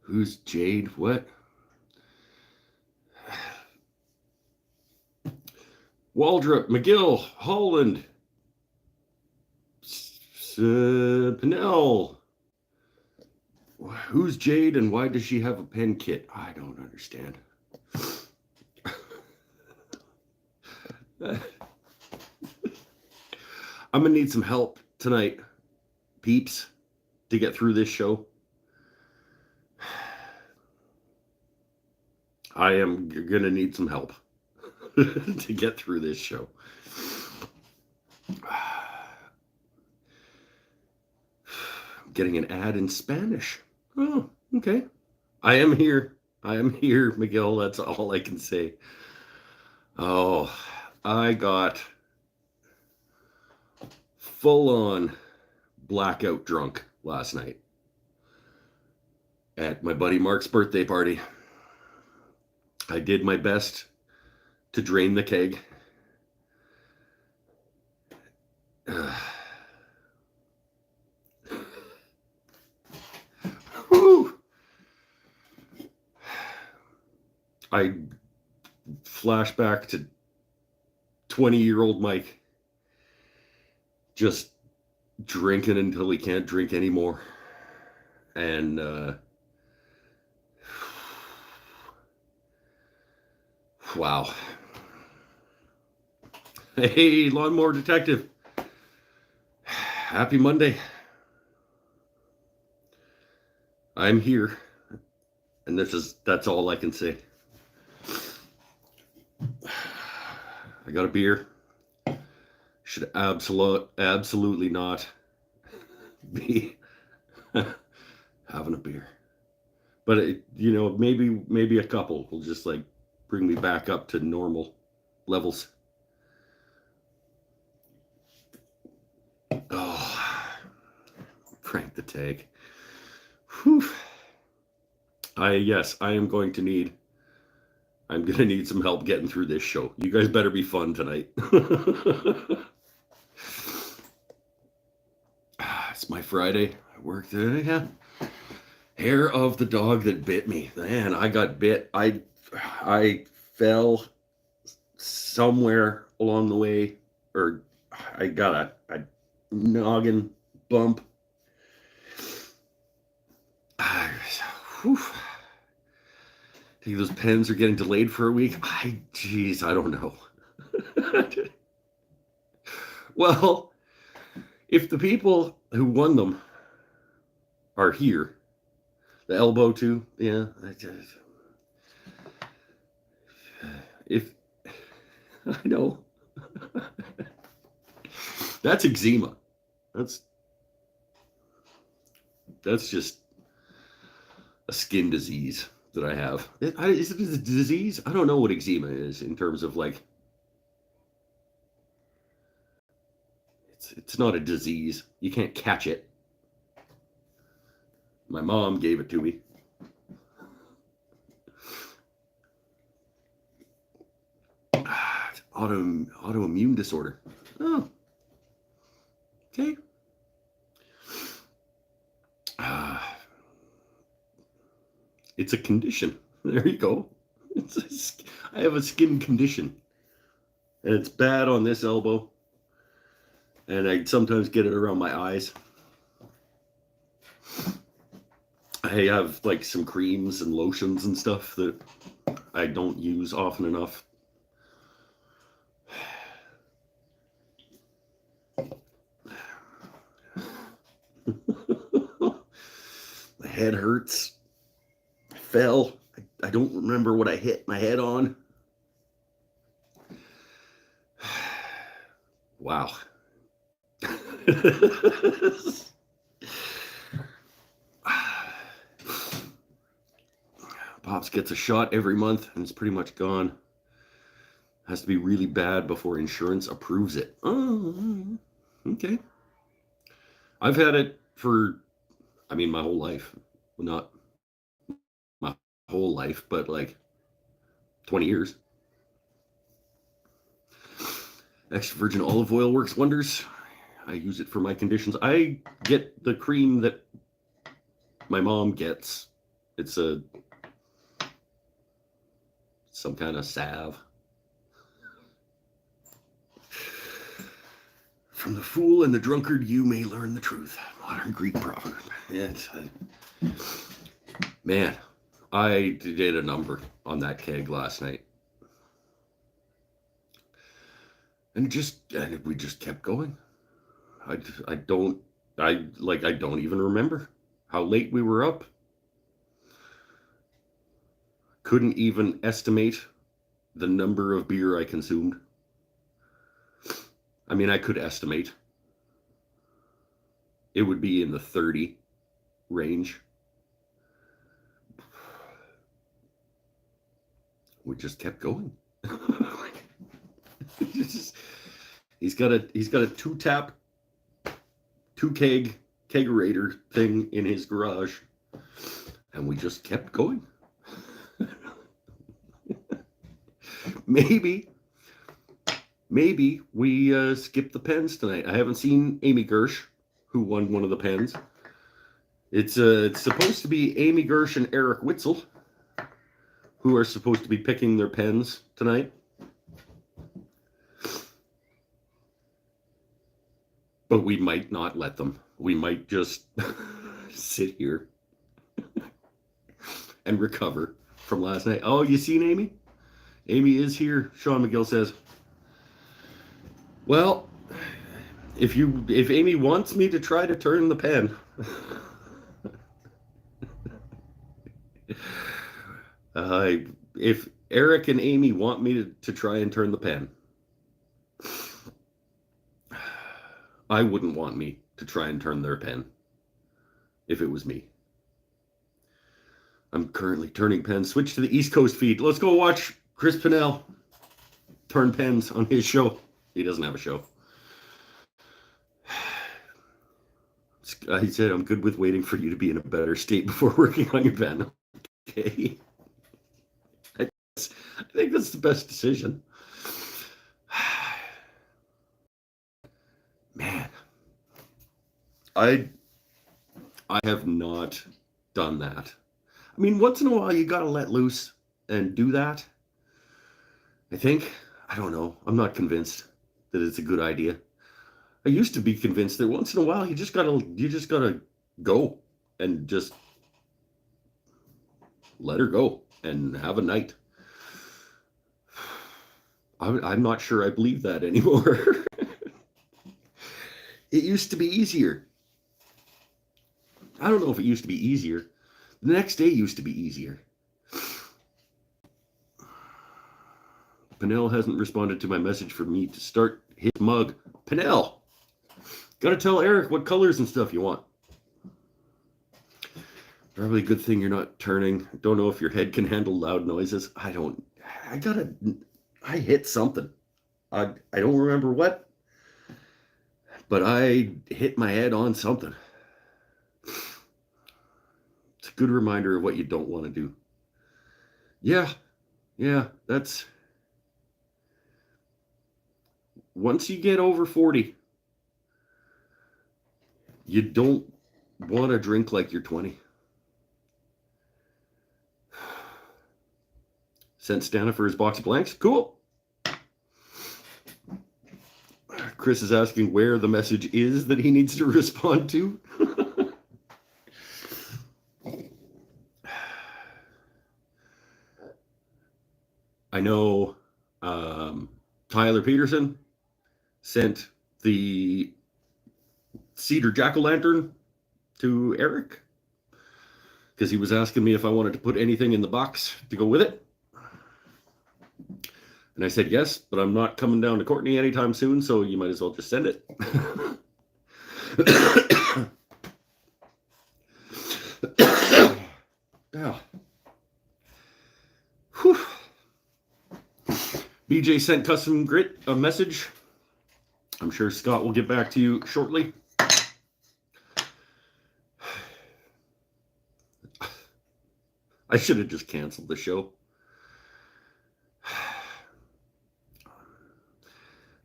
Who's Jade? What? Waldrop, McGill, Holland, Pinnell. Who's Jade and why does she have a pen kit? I don't understand. I'm going to need some help tonight, peeps, to get through this show. I am going to need some help to get through this show. I'm getting an ad in Spanish. Oh, okay. I am here, McGill. That's all I can say. Oh, I got full-on blackout drunk last night at my buddy Mark's birthday party. I did my best to drain the keg. I flash back to 20-year-old Mike just drinking until he can't drink anymore. And wow. Hey, Lawnmower Detective. Happy Monday. I'm here. And that's all I can say. I got a beer. Should absolutely not be having a beer. But maybe a couple will just like bring me back up to normal levels. Oh, crank the tag. Whew. I am going to need some help getting through this show. You guys better be fun tonight. It's my Friday. I work there. Yeah. Hair of the dog that bit me. Man, I got bit. I fell somewhere along the way, or I got a noggin bump. Whew. Think those pens are getting delayed for a week? I don't know. Well, if the people who won them are here, the elbow too, yeah. If I know, that's eczema. That's just a skin disease that I have. Is it a disease? I don't know what eczema is in terms of like. It's not a disease. You can't catch it. My mom gave it to me. Autoimmune disorder. Oh. Okay. It's a condition. There you go. I have a skin condition. And it's bad on this elbow. And I sometimes get it around my eyes. I have like some creams and lotions and stuff that I don't use often enough. My head hurts. I fell. I don't remember what I hit my head on. Wow. Pops gets a shot every month and it's pretty much gone. Has to be really bad before insurance approves it. Oh, okay. I've had it for, my whole life. Well, not my whole life, but like 20 years. Extra virgin olive oil works wonders. I use it for my conditions. I get the cream that my mom gets It's some kind of salve. From the fool and the drunkard, you may learn the truth. Modern Greek proverb. Man, I did a number on that keg last night. And we just kept going. I don't even remember how late we were up. Couldn't even estimate the number of beer I consumed. I mean, I could estimate. It would be in the 30 range. We just kept going. He's got a 2-tap, 2-keg kegerator thing in his garage, and we just kept going. Maybe we skip the pens tonight. I haven't seen Amy Gersh, who won one of the pens. It's supposed to be Amy Gersh and Eric Witzel, who are supposed to be picking their pens tonight. But we might not let them. We might just sit here and recover from last night. Oh, you seen Amy? Amy is here, Sean McGill says. Well, if Amy wants me to try to turn the pen, if Eric and Amy want me to try and turn the pen, I wouldn't want me to try and turn their pen if it was me. I'm currently turning pens. Switch to the East Coast feed. Let's go watch Chris Pinnell turn pens on his show. He doesn't have a show. He said, I'm good with waiting for you to be in a better state before working on your pen. Okay. I think that's the best decision. Man, I have not done that. I mean, once in a while you got to let loose and do that. I think. I don't know. I'm not convinced that it's a good idea. I used to be convinced that once in a while you just gotta go and just let her go and have a night. I'm not sure I believe that anymore. It used to be easier. I don't know if it used to be easier. The next day used to be easier. Pinnell hasn't responded to my message for me to start his mug. Pinnell, gotta tell Eric what colors and stuff you want. Probably a good thing you're not turning. Don't know if your head can handle loud noises. I hit something. I don't remember what, but I hit my head on something. It's a good reminder of what you don't want to do. Yeah, that's... Once you get over 40, you don't want to drink like you're 20. Sent Stana for his box of blanks. Cool. Chris is asking where the message is that he needs to respond to. I know Tyler Peterson sent the cedar jack-o'-lantern to Eric because he was asking me if I wanted to put anything in the box to go with it. And I said yes, but I'm not coming down to Courtney anytime soon, so you might as well just send it. Yeah. Whew. BJ sent Custom Grit a message. I'm sure Scott will get back to you shortly. I should have just canceled the show.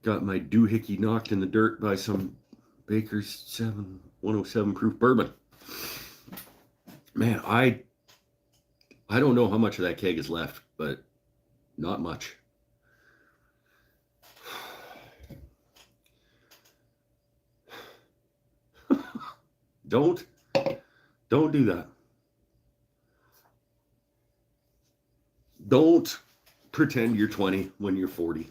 Got my doohickey knocked in the dirt by some Baker's 107 proof bourbon. Man, I I don't know how much of that keg is left, but not much. Don't do that. Don't pretend you're 20 when you're 40.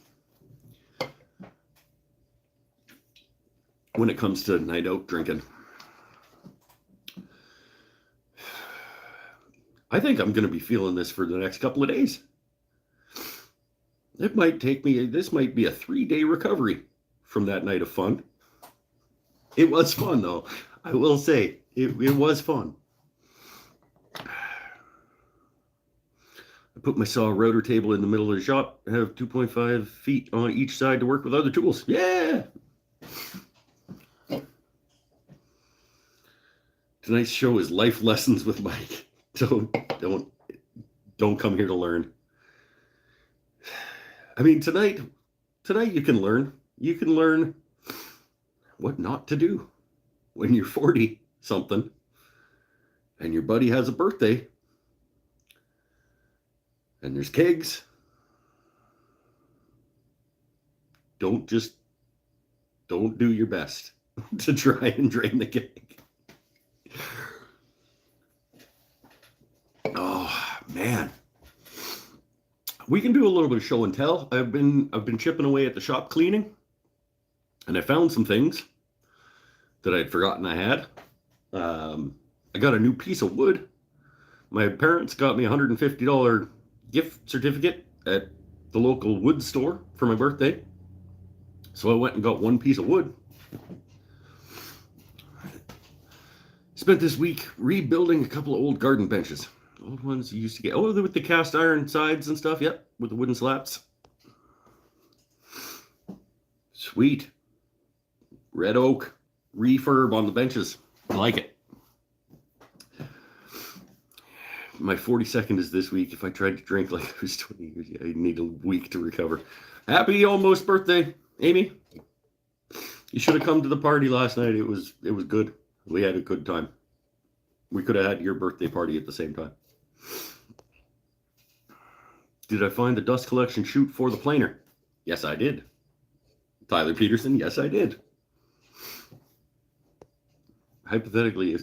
When it comes to night out drinking. I think I'm going to be feeling this for the next couple of days. This might be a 3-day recovery from that night of fun. It was fun, though. I will say, it was fun. I put my saw router table in the middle of the shop. I have 2.5 feet on each side to work with other tools. Yeah! Tonight's show is life lessons with Mike. Don't come here to learn. I mean, tonight you can learn. You can learn what not to do when you're 40 something and your buddy has a birthday and there's kegs. Don't do your best to try and drain the keg. Oh man, we can do a little bit of show and tell. I've been chipping away at the shop cleaning, and I found some things that I'd forgotten I had. I got a new piece of wood. My parents got me a $150 gift certificate at the local wood store for my birthday, so I went and got one piece of wood. Spent this week rebuilding a couple of old garden benches. Old ones you used to get. Oh, with the cast iron sides and stuff. Yep, with the wooden slats. Sweet. Red oak refurb on the benches. I like it. My 42nd is this week. If I tried to drink like I was 20 years, I need a week to recover. Happy almost birthday, Amy. You should have come to the party last night. It was good. We had a good time. We could have had your birthday party at the same time. Did I find the dust collection chute for the planer? Yes, I did. Tyler Peterson, yes, I did. Hypothetically, if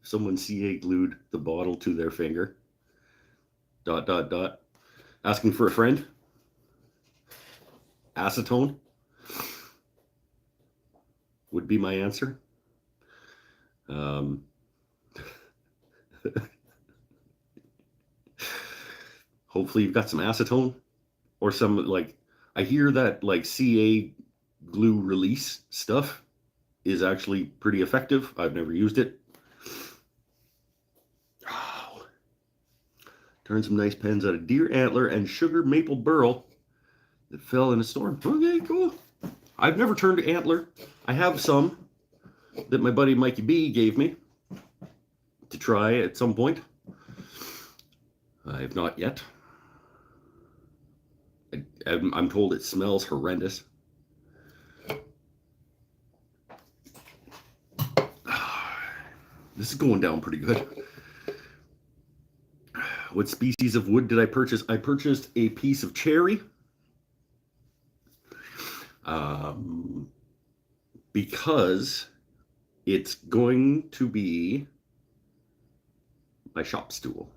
someone CA glued the bottle to their finger, ... asking for a friend, acetone would be my answer. Hopefully you've got some acetone or some, like, I hear that like CA glue release stuff is actually pretty effective. I've never used it. Oh. Turned some nice pens out of deer antler and sugar maple burl that fell in a storm. Okay, cool. I've never turned antler. I have some that my buddy Mikey B gave me to try at some point. I have not yet. I'm told it smells horrendous. This is going down pretty good. What species of wood did I purchase? I purchased a piece of cherry. Because it's going to be my shop stool.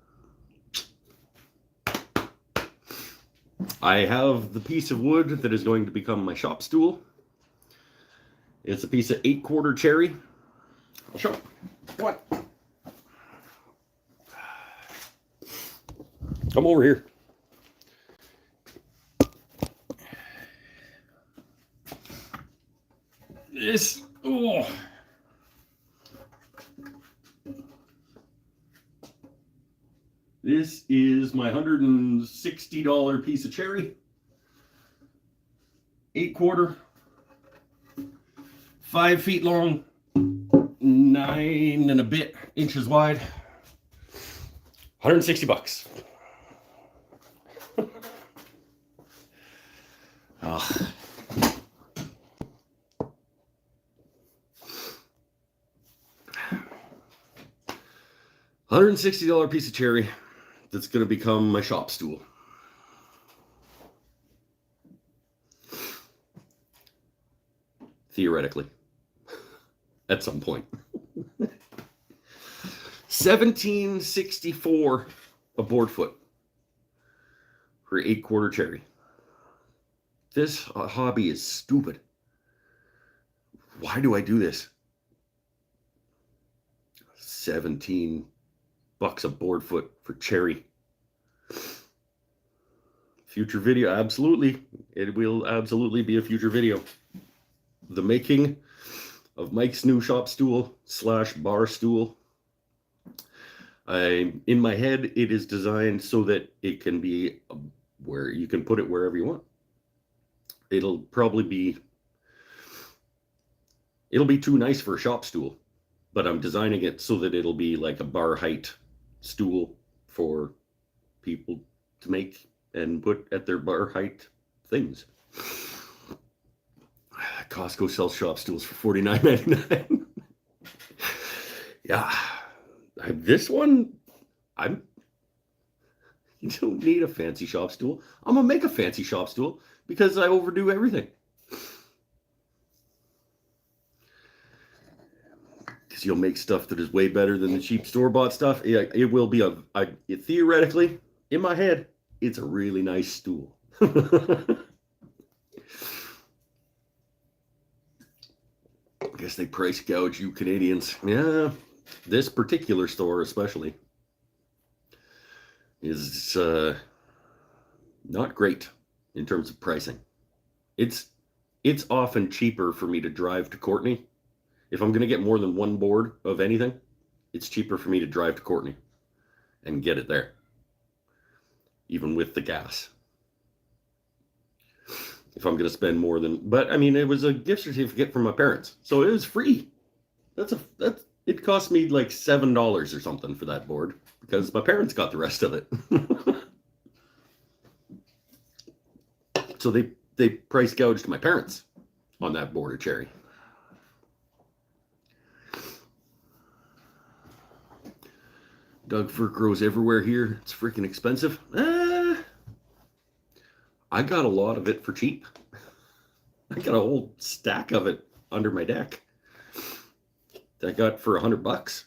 I have the piece of wood that is going to become my shop stool. It's a piece of 8-quarter cherry. I'll show you. Come on. Come over here. This, oh. This is my $160 piece of cherry. 8-quarter, 5 feet long, 9 and a bit inches wide. 160 bucks. Oh. $160 piece of cherry. that's going to become my shop stool. Theoretically, at some point. 1764 a board foot for 8-quarter cherry. This hobby is stupid. Why do I do this? 17 bucks a board foot for cherry. Future video, absolutely. It will absolutely be a future video. The making of Mike's new shop stool / bar stool. In my head, it is designed so that it can be where you can put it wherever you want. It'll be too nice for a shop stool, but I'm designing it so that it'll be like a bar height stool for people to make and put at their bar height things. Costco sells shop stools for $49.99. Yeah. This one, you don't need a fancy shop stool. I'm going to make a fancy shop stool because I overdo everything. Because you'll make stuff that is way better than the cheap store-bought stuff. It will be theoretically, in my head, it's a really nice stool. I guess they price gouge you Canadians. Yeah, this particular store especially is not great in terms of pricing. It's often cheaper for me to drive to Courtenay. If I'm going to get more than one board of anything, it's cheaper for me to drive to Courtenay and get it there, even with the gas. If I'm going to spend more than, but I mean, it was a gift certificate from my parents, so it was free. It cost me like $7 or something for that board because my parents got the rest of it. So they price gouged my parents on that board of cherry. Doug fir grows everywhere here. It's freaking expensive. I got a lot of it for cheap. I got a whole stack of it under my deck that I got for $100.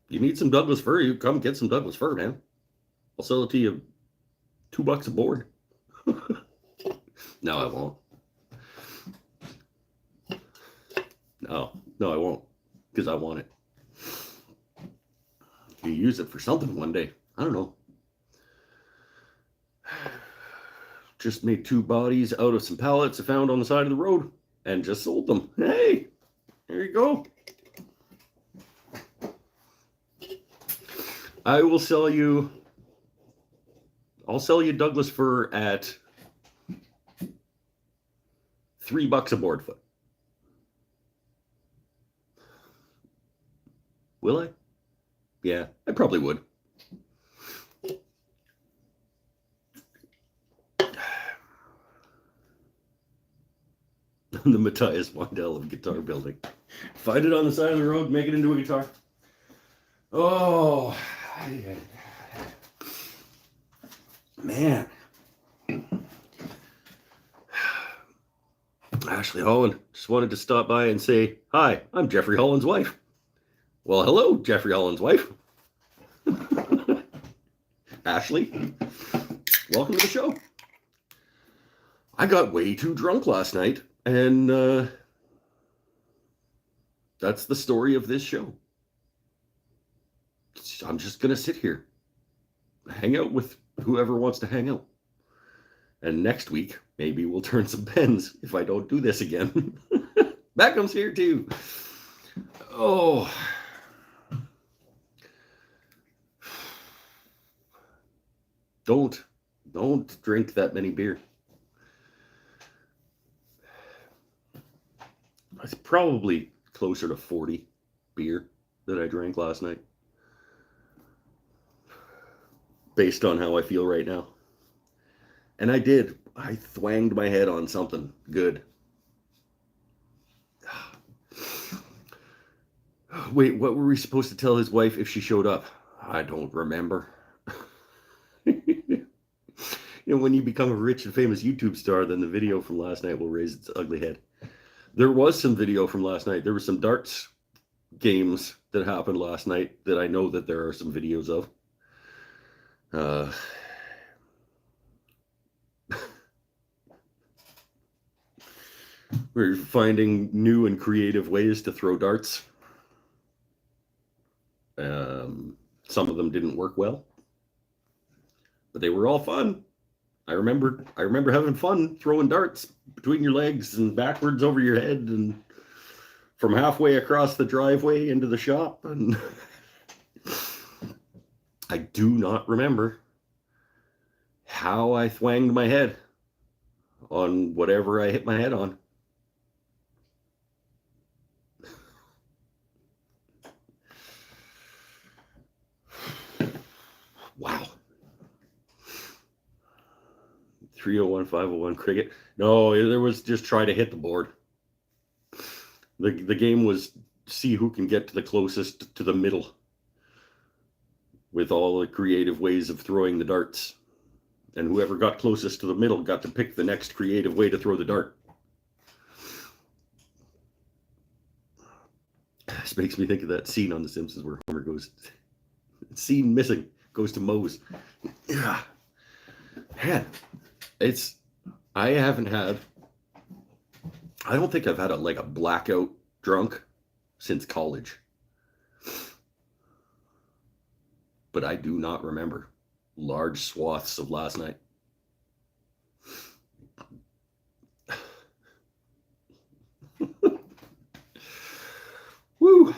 You need some Douglas fir, you come get some Douglas fir, man. I'll sell it to you $2 a board. No, I won't. No, I won't, because I want it. You use it for something one day. I don't know. Just made 2 bodies out of some pallets I found on the side of the road and just sold them. Hey, there you go. I'll sell you Douglas fir at $3 a board foot. Will I? Yeah, I probably would. The Matthias Wandel of guitar building. Find it on the side of the road, make it into a guitar. Oh, man. Ashley Holland just wanted to stop by and say, hi, I'm Jeffrey Holland's wife. Well, hello, Jeffrey Holland's wife. Ashley, welcome to the show. I got way too drunk last night, and that's the story of this show. I'm just going to sit here, hang out with whoever wants to hang out. And next week, maybe we'll turn some pens if I don't do this again. Beckham's here too. Oh. Don't drink that many beer. It's probably closer to 40 beer that I drank last night, based on how I feel right now. And I thwanged my head on something good. Wait, what were we supposed to tell his wife if she showed up? I don't remember. when you become a rich and famous YouTube star, then the video from last night will raise its ugly head. There was some video from last night. There were some darts games that happened last night that I know that there are some videos of. We're finding new and creative ways to throw darts. Some of them didn't work well, but they were all fun. I remember having fun throwing darts between your legs and backwards over your head and from halfway across the driveway into the shop. And I do not remember how I thwanged my head on whatever I hit my head on. Wow. 301, 501 cricket. No, there was just try to hit the board. The game was see who can get to the closest to the middle with all the creative ways of throwing the darts. And whoever got closest to the middle got to pick the next creative way to throw the dart. This makes me think of that scene on The Simpsons where Homer goes, scene missing, goes to Moe's. Yeah. Man, I don't think I've had a blackout drunk since college. But I do not remember large swaths of last night. Woo!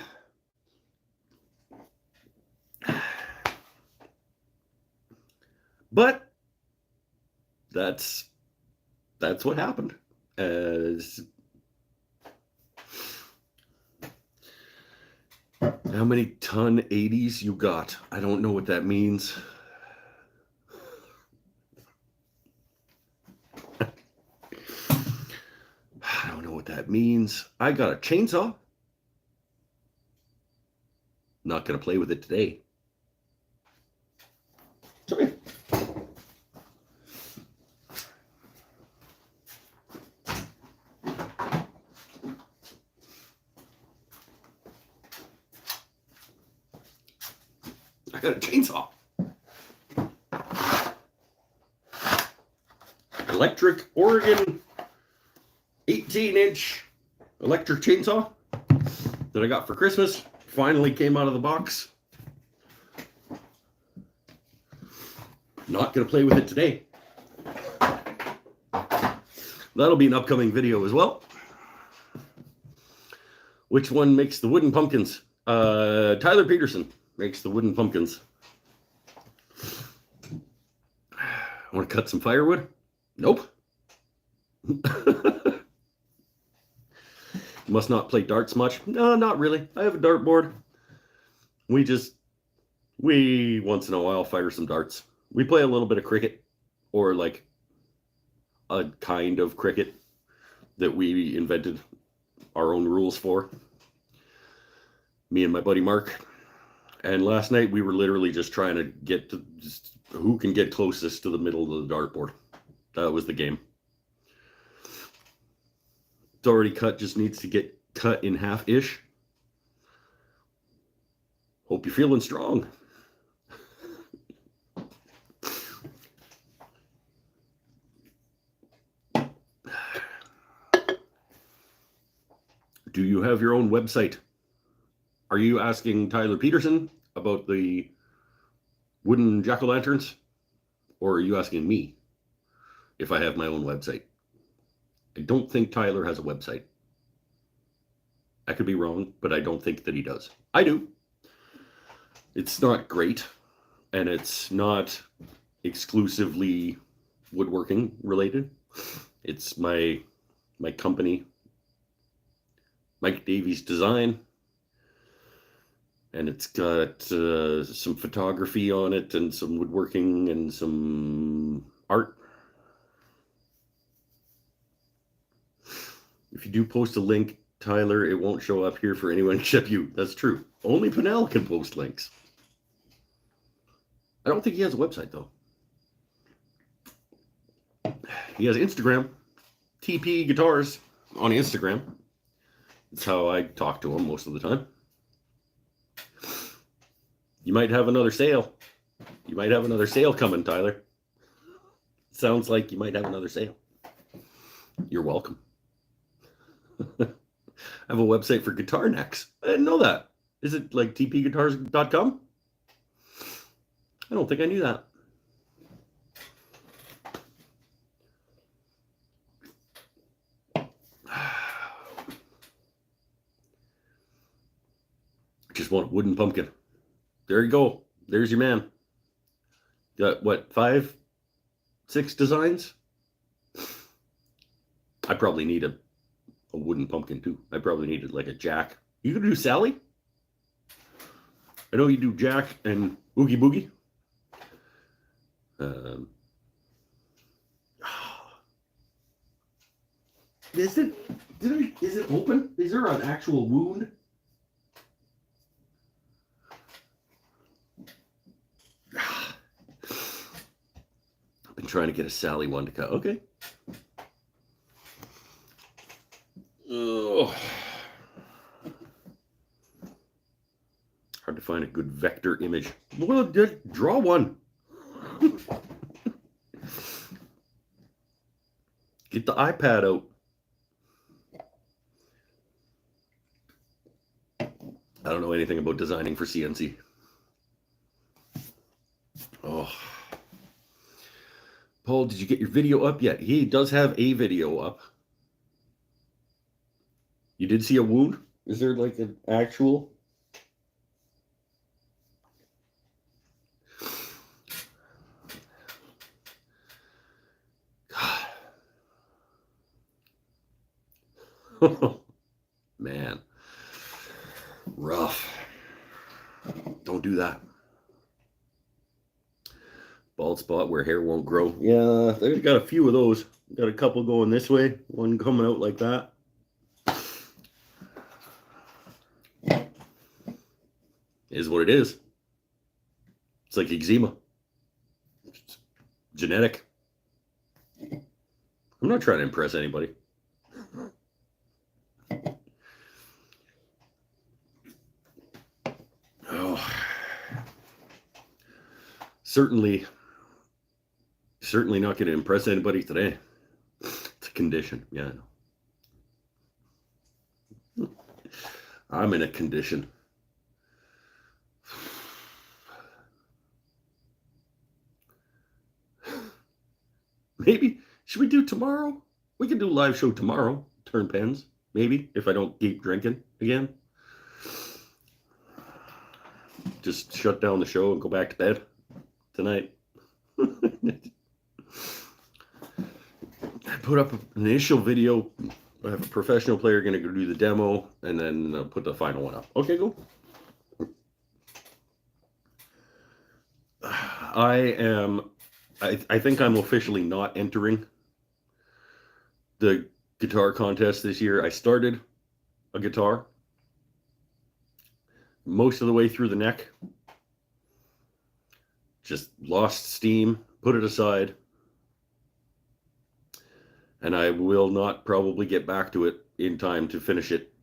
But that's what happened. How many ton 80s you got? I don't know what that means. I don't know what that means. I got a chainsaw. Not going to play with it today. Sorry. I got a chainsaw. Electric Oregon 18-inch electric chainsaw that I got for Christmas. Finally came out of the box. Not going to play with it today. That'll be an upcoming video as well. Which one makes the wooden pumpkins? Tyler Peterson makes the wooden pumpkins. Want to cut some firewood? Nope. Must not play darts much. No, not really. I have a dartboard. We once in a while fire some darts. We play a little bit of cricket, or like a kind of cricket that we invented our own rules for. Me and my buddy Mark. And last night we were literally just trying to get to who can get closest to the middle of the dartboard. That was the game. It's already cut, just needs to get cut in half-ish. Hope you're feeling strong. Do you have your own website? Are you asking Tyler Peterson about the wooden jack-o'-lanterns? Or are you asking me if I have my own website? I don't think Tyler has a website. I could be wrong, but I don't think that he does. I do. It's not great, and it's not exclusively woodworking related. It's my company, Mike Davies Design, and it's got some photography on it and some woodworking and some art. If you do post a link, Tyler, it won't show up here for anyone except you. That's true. Only Pinnell can post links. I don't think he has a website, though. He has Instagram, TP Guitars on Instagram. That's how I talk to him most of the time. You might have another sale. You might have another sale coming, Tyler. Sounds like you might have another sale. You're welcome. I have a website for guitar necks. I didn't know that. Is it like tpguitars.com? I don't think I knew that. Just want a wooden pumpkin. There you go. There's your man. Got what, 5, 6 designs? I probably need a wooden pumpkin too. I probably needed like a Jack. You could do Sally? I know you do Jack and Oogie Boogie. Is it open? Is there an actual wound? I've been trying to get a Sally one to cut. Okay. Oh. Hard to find a good vector image. Well, draw one. Get the iPad out. I don't know anything about designing for CNC. Oh. Paul, did you get your video up yet? He does have a video up. You did see a wound? Is there like an actual? God. Man. Rough. Don't do that. Bald spot where hair won't grow. Yeah, they've got a few of those. Got a couple going this way, one coming out like that. Is what it is. It's like eczema. It's genetic. I'm not trying to impress anybody. Oh. Certainly not going to impress anybody today. It's a condition. Yeah, I know. I'm in a condition. Maybe. Should we do tomorrow? We can do a live show tomorrow. Turn pens. Maybe. If I don't keep drinking again. Just shut down the show and go back to bed tonight. I put up an initial video. I have a professional player going to go do the demo and then put the final one up. Okay, go. I think I'm officially not entering the guitar contest this year. I started a guitar most of the way through the neck. Just lost steam, put it aside. And I will not probably get back to it in time to finish it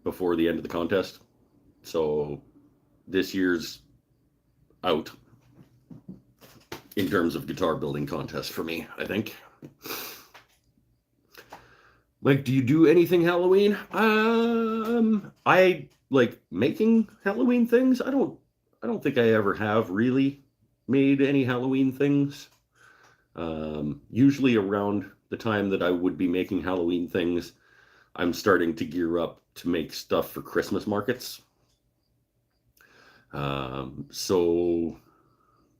before the end of the contest. So this year's out in terms of guitar building contest for me, I think. Like, do you do anything Halloween? I like making Halloween things. I don't think I ever have really made any Halloween things. Usually around the time that I would be making Halloween things, I'm starting to gear up to make stuff for Christmas markets. So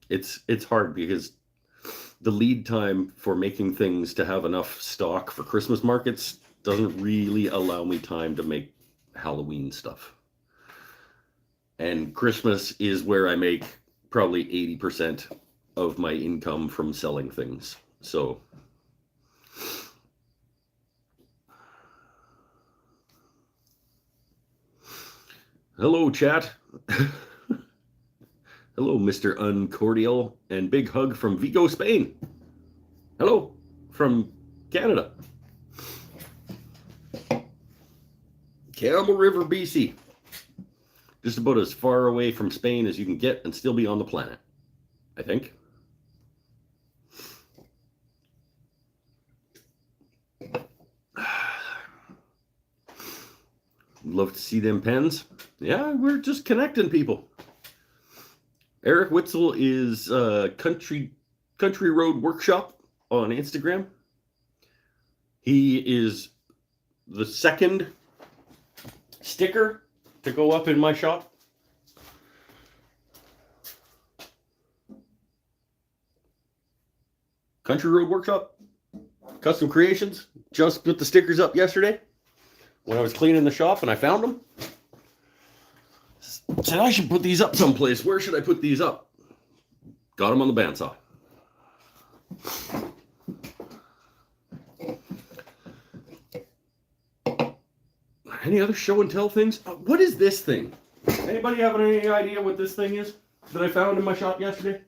it's hard because the lead time for making things to have enough stock for Christmas markets doesn't really allow me time to make Halloween stuff. And Christmas is where I make probably 80% of my income from selling things. So hello, chat. Hello, Mr. Uncordial, and big hug from Vigo, Spain. Hello, from Canada. Campbell River, BC. Just about as far away from Spain as you can get and still be on the planet, I think. Love to see them pens. Yeah, we're just connecting people. Eric Witzel is Country Road Workshop on Instagram. He is the second sticker to go up in my shop. Country Road Workshop, Custom Creations. Just put the stickers up yesterday when I was cleaning the shop and I found them. Said I should put these up someplace. Where should I put these up? Got them on the bandsaw. Any other show and tell things? What is this thing? Anybody have any idea what this thing is that I found in my shop yesterday?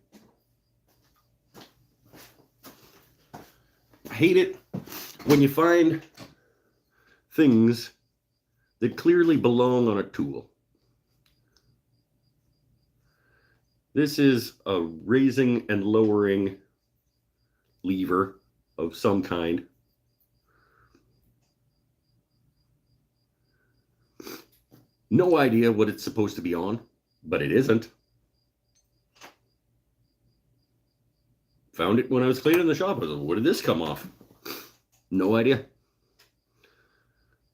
I hate it when you find things that clearly belong on a tool. This is a raising and lowering lever of some kind. No idea what it's supposed to be on, but it isn't. Found it when I was cleaning the shop. I was like, where did this come off? No idea.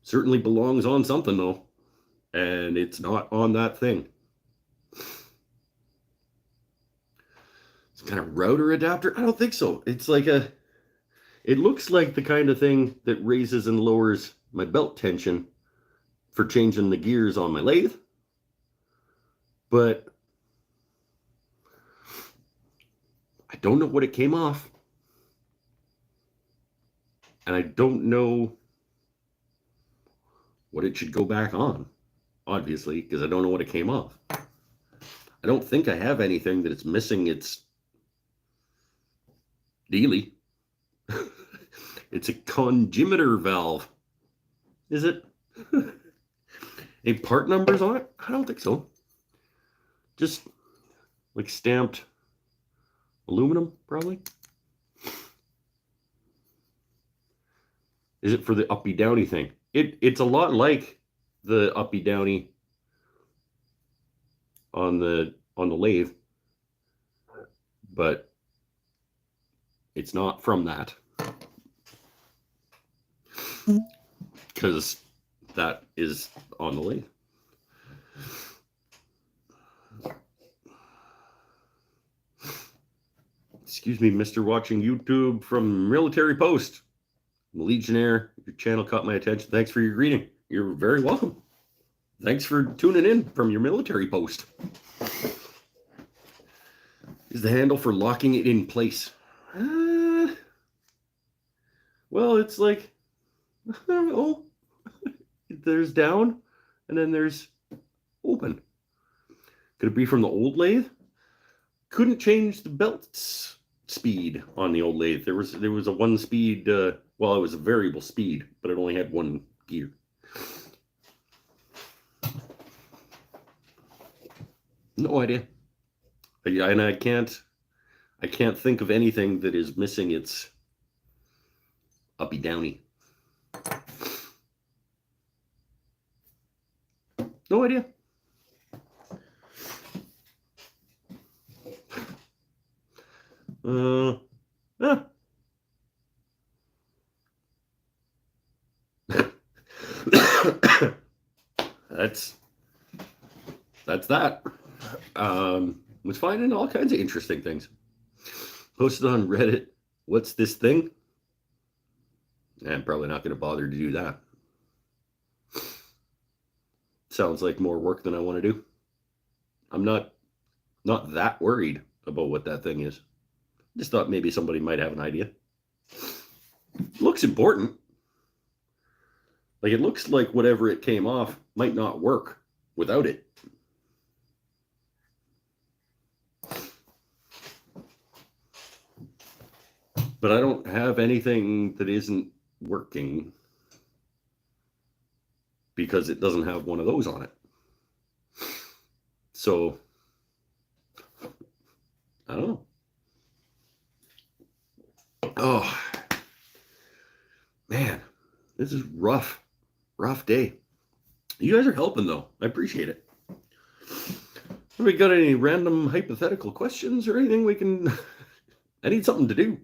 Certainly belongs on something though, and it's not on that thing. It's kind of router adapter. I don't think so. It's like it looks like the kind of thing that raises and lowers my belt tension for changing the gears on my lathe. But I don't know what it came off. And I don't know what it should go back on, obviously, because I don't know what it came off. I don't think I have anything that it's missing its dealie. It's a congemeter valve. Is it? Any part numbers on it? I don't think so. Just like stamped aluminum, probably. Is it for the uppy downy thing? It's a lot like the uppy downy on the lathe, but it's not from that, because that is on the lathe. Excuse me, Mr. Watching YouTube from Military Post. I'm a Legionnaire. Your channel caught my attention. Thanks for your greeting. You're very welcome. Thanks for tuning in from your military post. Is the handle for locking it in place? Well, it's like, I don't know. There's down, and then there's open. Could it be from the old lathe? Couldn't change the belt's speed on the old lathe. There was a one speed, well, it was a variable speed, but it only had one gear. No idea. And I can't think of anything that is missing its uppy downy. No idea. That's that. Was finding all kinds of interesting things. Posted on Reddit, what's this thing? I'm probably not going to bother to do that. Sounds like more work than I want to do. I'm not that worried about what that thing is. Just thought maybe somebody might have an idea. Looks important. Like, it looks like whatever it came off might not work without it. But I don't have anything that isn't working because it doesn't have one of those on it. So, I don't know. Oh, man, this is rough day. You guys are helping, though. I appreciate it. Have we got any random hypothetical questions or anything we can... I need something to do.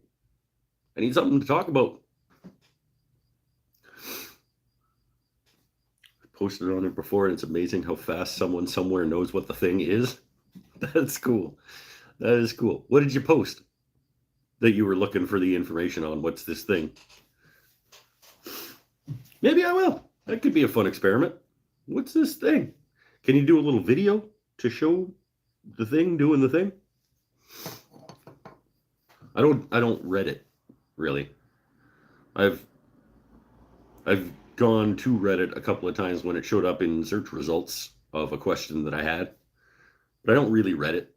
I need something to talk about. I posted on it before, and it's amazing how fast someone somewhere knows what the thing is. That's cool. That is cool. What did you post that you were looking for the information on? What's this thing? Maybe I will. That could be a fun experiment. What's this thing? Can you do a little video to show the thing doing the thing? I don't read it, really. I've gone to Reddit a couple of times when it showed up in search results of a question that I had, but I don't really read it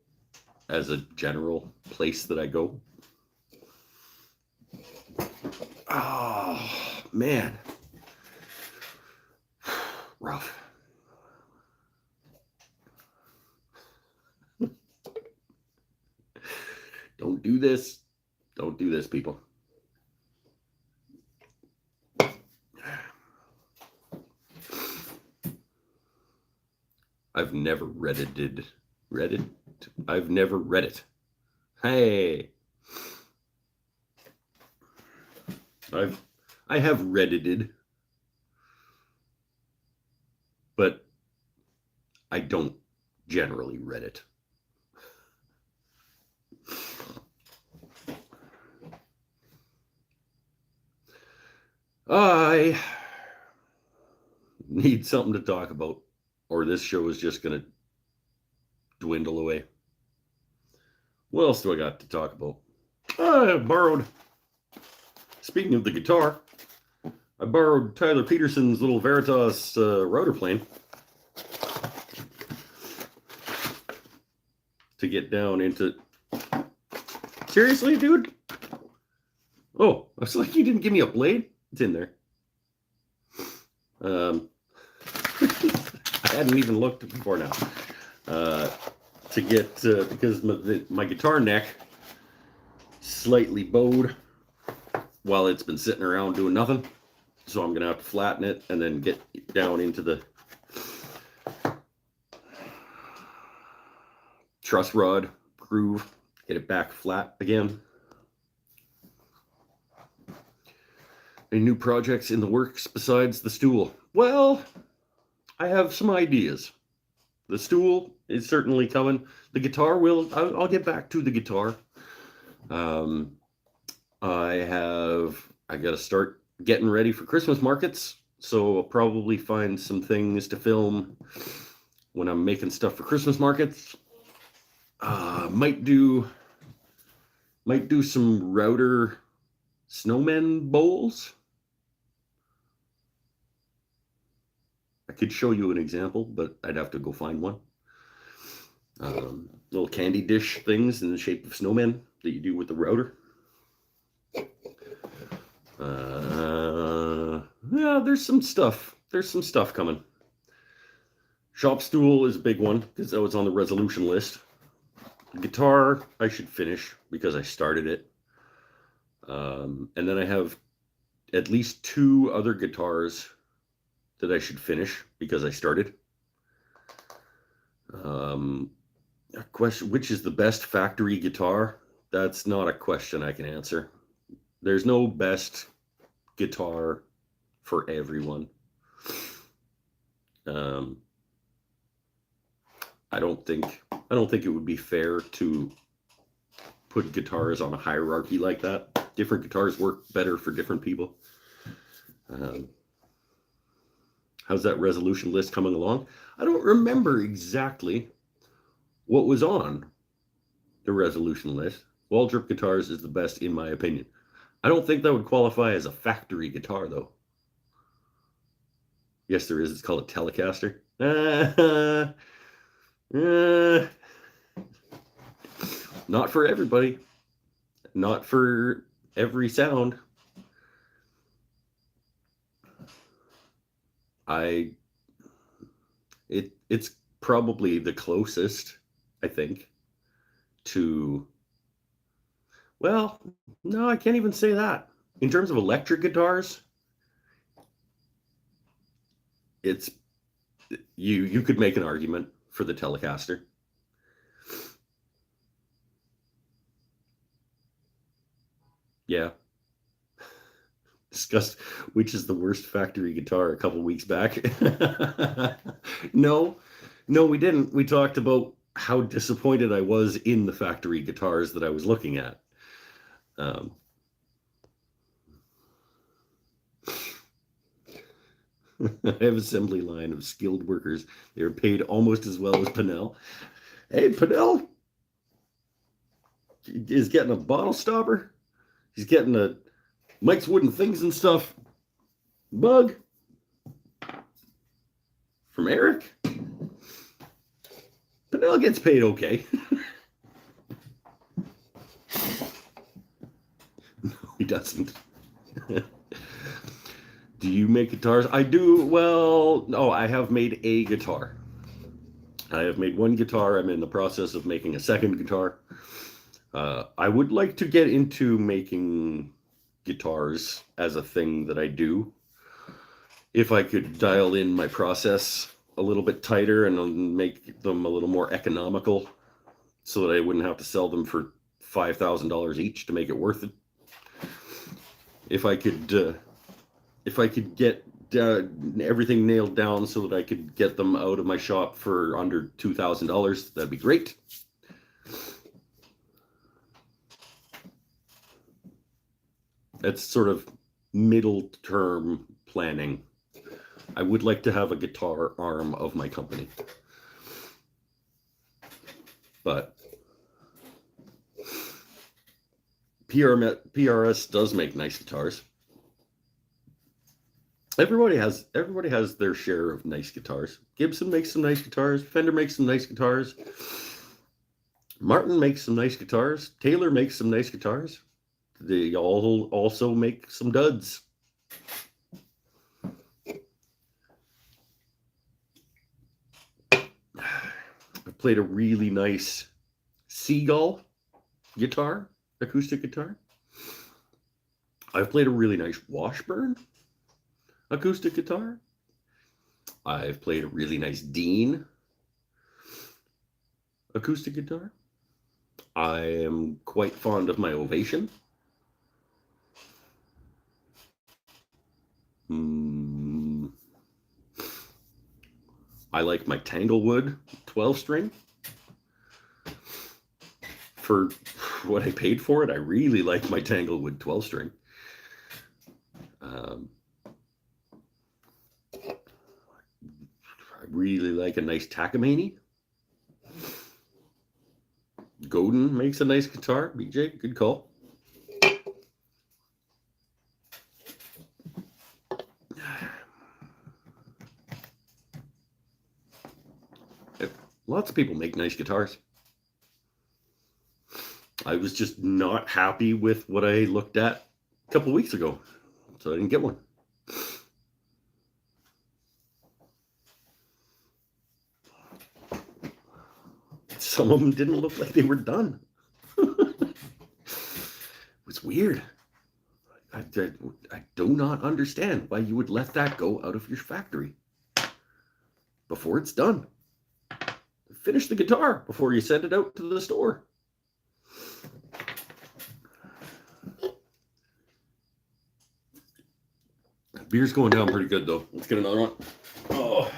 as a general place that I go. Oh, man. Rough. Don't do this. Don't do this, people. I've never Reddited. Reddit? I've never read it. Hey. I have Reddited, but I don't generally read it. I need something to talk about, or this show is just going to dwindle away. What else do I got to talk about? I borrowed, speaking of the guitar, I borrowed Tyler Peterson's little Veritas router plane to get down into... Seriously, dude? Oh, I was like, you didn't give me a blade? It's in there. I hadn't even looked before now. To get, because my guitar neck slightly bowed while it's been sitting around doing nothing. So I'm going to have to flatten it and then get down into the truss rod groove, get it back flat again. Any new projects in the works besides the stool? Well, I have some ideas. The stool is certainly coming. The guitar I'll get back to the guitar. I got to start getting ready for Christmas markets. So I'll probably find some things to film when I'm making stuff for Christmas markets. Might do some router snowmen bowls. I could show you an example, but I'd have to go find one. Little candy dish things in the shape of snowmen that you do with the router. Yeah, there's some stuff. There's some stuff coming. Shop stool is a big one because that was on the resolution list. The guitar I should finish because I started it. And then I have at least 2 other guitars that I should finish because I started. A question, which is the best factory guitar? That's not a question I can answer. There's no best guitar for everyone. I don't think it would be fair to put guitars on a hierarchy like that. Different guitars work better for different people. How's that resolution list coming along? I don't remember exactly what was on the resolution list. Waldrop Guitars is the best in my opinion. I don't think that would qualify as a factory guitar though. Yes, there is. It's called a Telecaster. Not for everybody. Not for every sound. It's probably the closest, I think, to, well, no, I can't even say that. In terms of electric guitars, it's you could make an argument for the Telecaster. Yeah. Discussed which is the worst factory guitar a couple weeks back. No, no, we didn't. We talked about how disappointed I was in the factory guitars that I was looking at. Um, I have assembly line of skilled workers. They're paid almost as well as Pinnell. Hey, Pinnell is getting a bottle stopper. He's getting a Mike's Wooden Things and Stuff mug from Eric. Pinnell gets paid okay. No, he doesn't. Do you make guitars? I do. Well, no, I have made a guitar. I have made one guitar. I'm in the process of making a second guitar. I would like to get into making guitars as a thing that I do. If I could dial in my process a little bit tighter and make them a little more economical so that I wouldn't have to sell them for $5,000 each to make it worth it. If I could get everything nailed down so that I could get them out of my shop for under $2,000, that'd be great. That's sort of middle term planning. I would like to have a guitar arm of my company. But PRS does make nice guitars. Everybody has their share of nice guitars. Gibson makes some nice guitars. Fender makes some nice guitars. Martin makes some nice guitars. Taylor makes some nice guitars. They all also make some duds. I played a really nice Seagull guitar, acoustic guitar. I've played a really nice Washburn acoustic guitar. I've played a really nice Dean acoustic guitar. I am quite fond of my Ovation. I like my Tanglewood 12-string. For what I paid for it, I really like my Tanglewood 12-string. I really like a nice Takamine. Godin makes a nice guitar. BJ, good call. Lots of people make nice guitars. I was just not happy with what I looked at a couple weeks ago, so I didn't get one. Some of them didn't look like they were done. It was weird. I do not understand why you would let that go out of your factory before it's done. Finish the guitar before you send it out to the store. Beer's going down pretty good though. Let's get another one. Oh.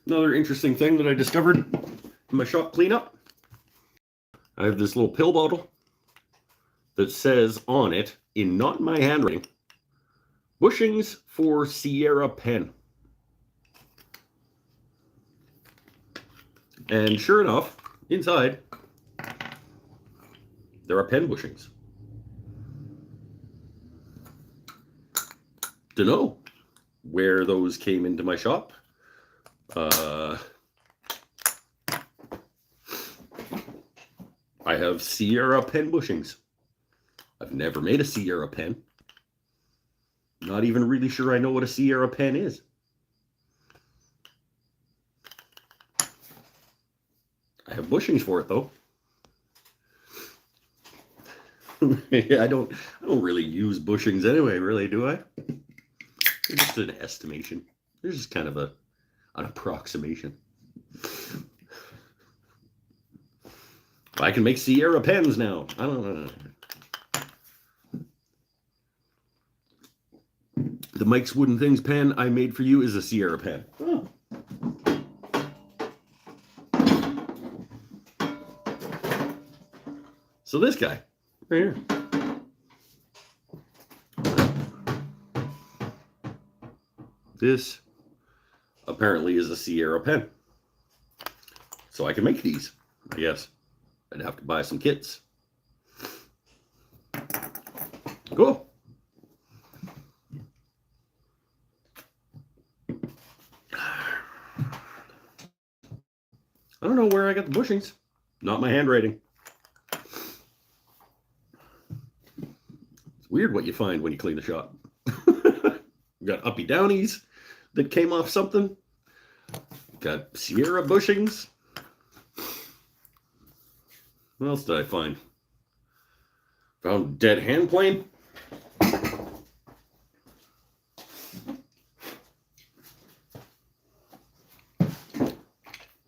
Another interesting thing that I discovered in my shop cleanup. I have this little pill bottle that says on it, in not my handwriting, bushings for Sierra pen. And sure enough, inside, there are pen bushings. Dunno. where those came into my shop. I have Sierra pen bushings. I've never made a Sierra pen. Not even really sure I know what a Sierra pen is. I have bushings for it though. I don't really use bushings anyway, really, do I? They're just an estimation. They're just kind of an approximation. I can make Sierra pens now. I don't know. The Mike's Wooden Things pen I made for you is a Sierra pen. Oh. So this guy, right here. This apparently is a Sierra pen. So I can make these, I guess. I'd have to buy some kits. Cool. I don't know where I got the bushings. Not my handwriting. It's weird what you find when you clean the shop. Got uppy downies that came off something. Got Sierra bushings. What else did I find? Found dead hand plane.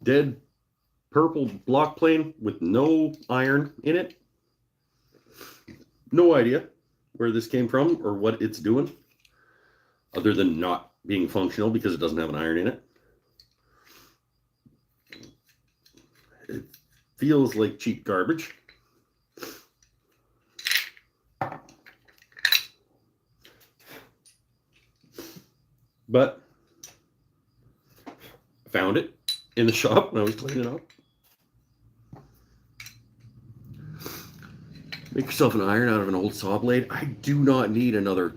Dead purple block plane with no iron in it. No idea where this came from or what it's doing, other than not being functional because it doesn't have an iron in it. It feels like cheap garbage. But I found it in the shop when I was cleaning up. Make yourself an iron out of an old saw blade. I do not need another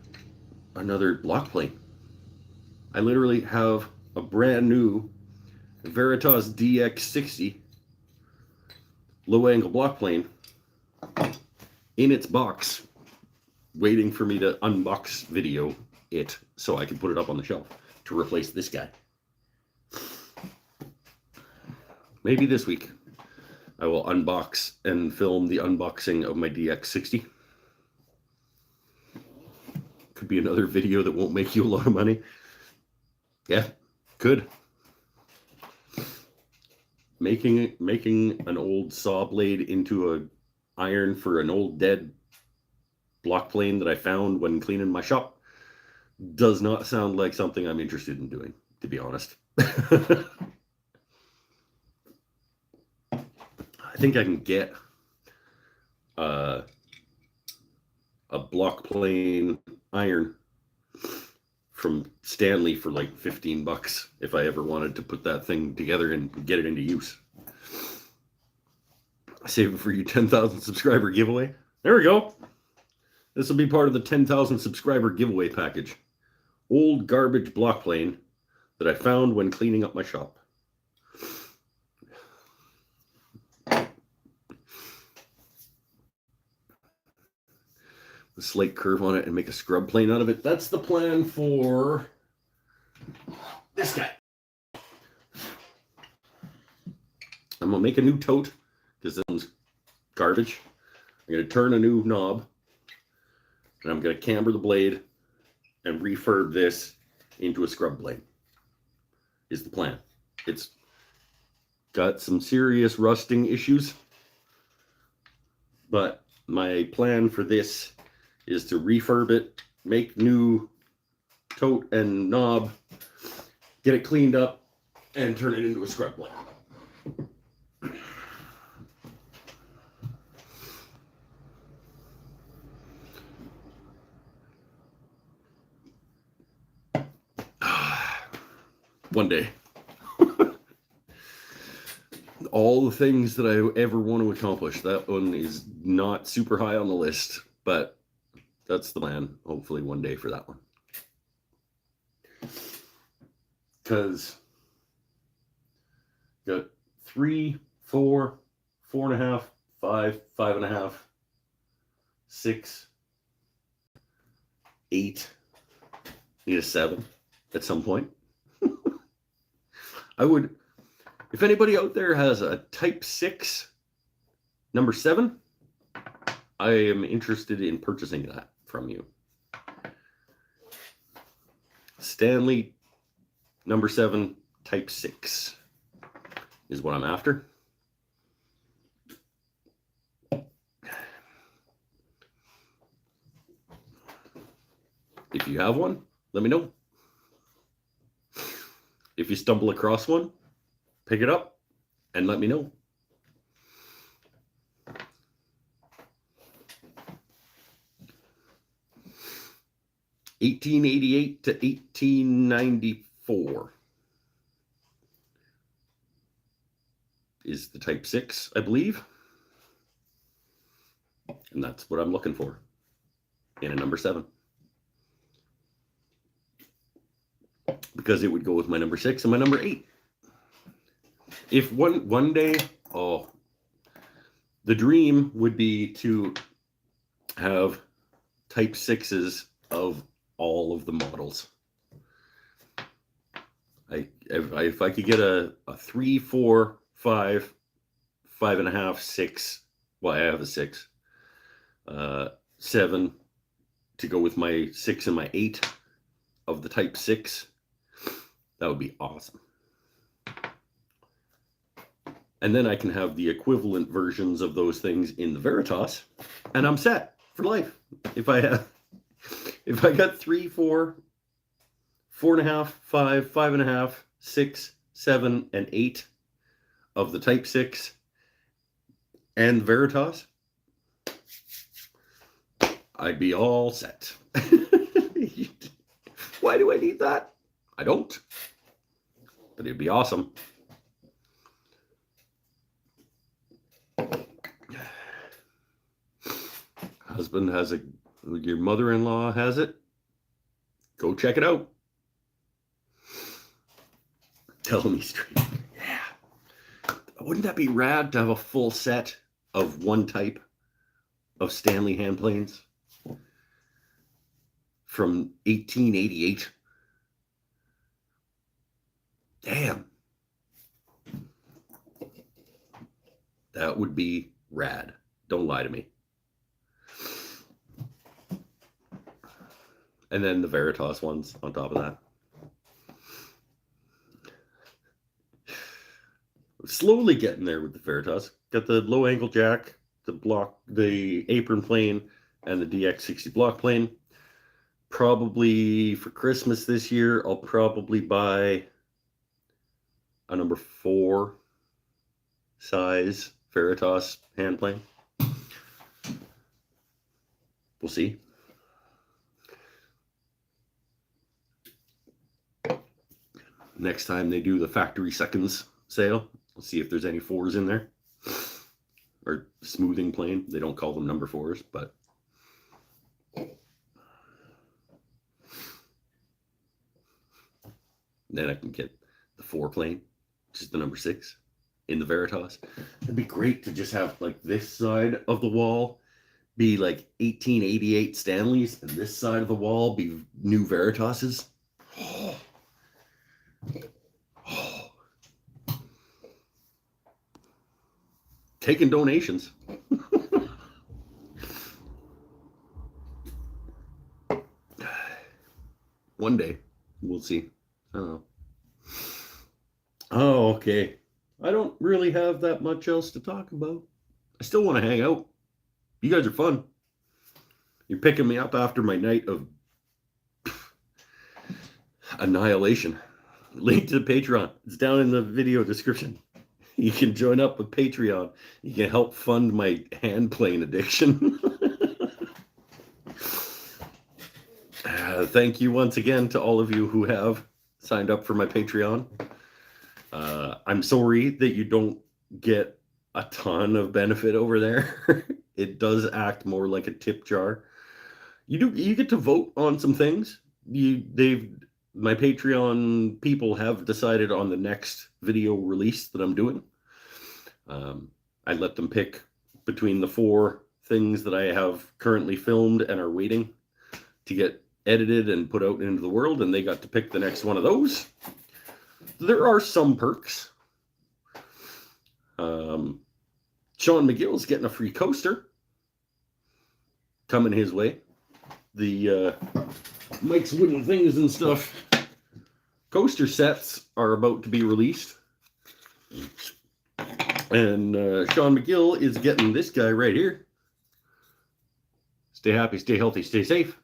block plane. I literally have a brand new Veritas DX60 low angle block plane in its box, waiting for me to unbox video it so I can put it up on the shelf to replace this guy. Maybe this week I will unbox and film the unboxing of my DX60. Could be another video that won't make you a lot of money. Yeah, could. Making an old saw blade into a iron for an old dead block plane that I found when cleaning my shop does not sound like something I'm interested in doing, to be honest. I think I can get a block plane iron from Stanley for like $15 if I ever wanted to put that thing together and get it into use. Save it for your 10,000 subscriber giveaway. There we go. This will be part of the 10,000 subscriber giveaway package. Old garbage block plane that I found when cleaning up my shop. The slate curve on it and make a scrub plane out of it. That's the plan for this guy. I'm gonna make a new tote because this one's garbage. I'm gonna turn a new knob and I'm gonna camber the blade and refurb this into a scrub blade is the plan. It's got some serious rusting issues, but my plan for this is to refurb it, make new tote and knob, get it cleaned up, and turn it into a scrub blade. One day. All the things that I ever want to accomplish, that one is not super high on the list, but that's the plan, hopefully one day for that one. because got 3, 4, 4.5, 5, 5.5, 6, 8. Need a 7 at some point. I would, if anybody out there has a Type 6 number 7, I am interested in purchasing that from you. Stanley number 7 Type 6 is what I'm after. If you have one, let me know. If you stumble across one, pick it up and let me know. (1888 to 1894) is the Type 6, I believe. And that's what I'm looking for in a number 7. Because it would go with my number 6 and my number 8. If one day, the dream would be to have Type 6s of all of the models. If I could get a 3, 4, 5, 5.5, 6. Well, I have a 6. 7 to go with my 6 and my 8 of the Type 6. That would be awesome. And then I can have the equivalent versions of those things in the Veritas, and I'm set for life. If I got 3, 4, 4.5, 5, 5.5, 6, 7, and 8 of the Type 6 and Veritas, I'd be all set. Why do I need that? I don't. But it'd be awesome. Husband has your mother-in-law has it. Go check it out. Tell me straight. Yeah. Wouldn't that be rad to have a full set of one type of Stanley hand planes from 1888? Damn. That would be rad. Don't lie to me. And then the Veritas ones on top of that. Slowly getting there with the Veritas. Got the low angle jack, the apron plane, and the DX60 block plane. Probably for Christmas this year, I'll probably buy a number 4 size Veritas hand plane. We'll see. Next time they do the factory seconds sale, we'll see if there's any 4s in there. Or smoothing plane. They don't call them number 4s, but then I can get the 4 plane, which is the number 6 in the Veritas. It'd be great to just have like this side of the wall be like 1888 Stanleys and this side of the wall be new Veritases. Taking donations. One day we'll see. I don't know. Oh, okay. I don't really have that much else to talk about. I still want to hang out. You guys are fun. You're picking me up after my night of annihilation. Link to the Patreon. It's down in the video description. You can join up with Patreon. You can help fund my hand plane addiction. Thank you once again to all of you who have signed up for my Patreon. I'm sorry that you don't get a ton of benefit over there. It does act more like a tip jar. You get to vote on some things. They've my Patreon people have decided on the next video release that I'm doing. I let them pick between the 4 things that I have currently filmed and are waiting to get edited and put out into the world, and they got to pick the next one of those. There are some perks. Sean McGill's getting a free coaster coming his way. The Mike's Wooden Things and Stuff coaster sets are about to be released. And Sean McGill is getting this guy right here. Stay happy, stay healthy, stay safe.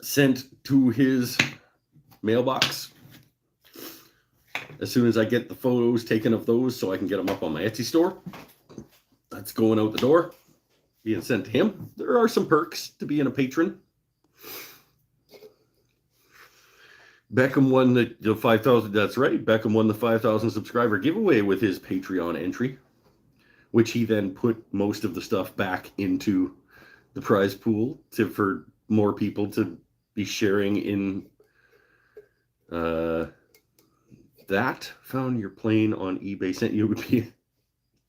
Sent to his mailbox as soon as I get the photos taken of those so I can get them up on my Etsy store. That's going out the door, being sent to him. There are some perks to being a patron. Beckham won the 5,000, that's right, Beckham won the 5,000 subscriber giveaway with his Patreon entry, which he then put most of the stuff back into the prize pool for more people to be sharing in. That found your plane on eBay, sent you would be.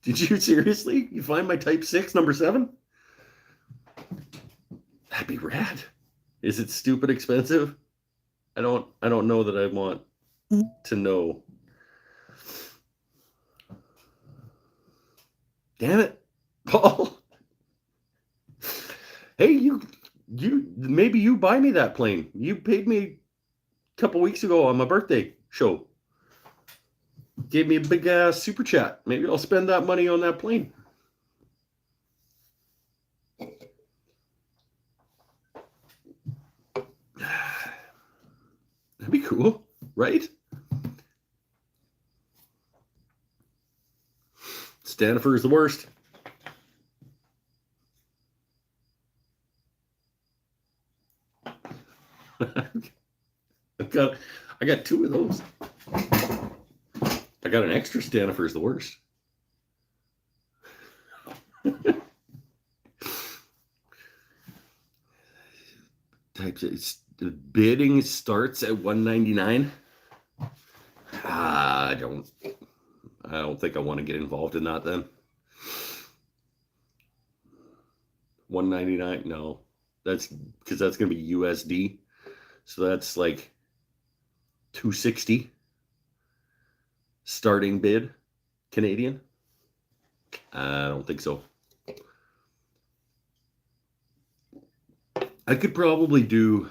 Did you seriously? You find my Type 6 number 7? That'd be rad. Is it stupid expensive? I don't know that I want to know. Damn it, Paul. Hey, you maybe you buy me that plane. You paid me a couple weeks ago on my birthday show. Gave me a big ass super chat. Maybe I'll spend that money on that plane. That'd be cool, right? Stanifer is the worst. I got 2 of those. I got an extra Stanifer is the worst. The bidding starts at $199. I don't think I want to get involved in that then. $199, no. That's because that's going to be USD. So that's like $260 starting bid Canadian. I don't think so. I could probably do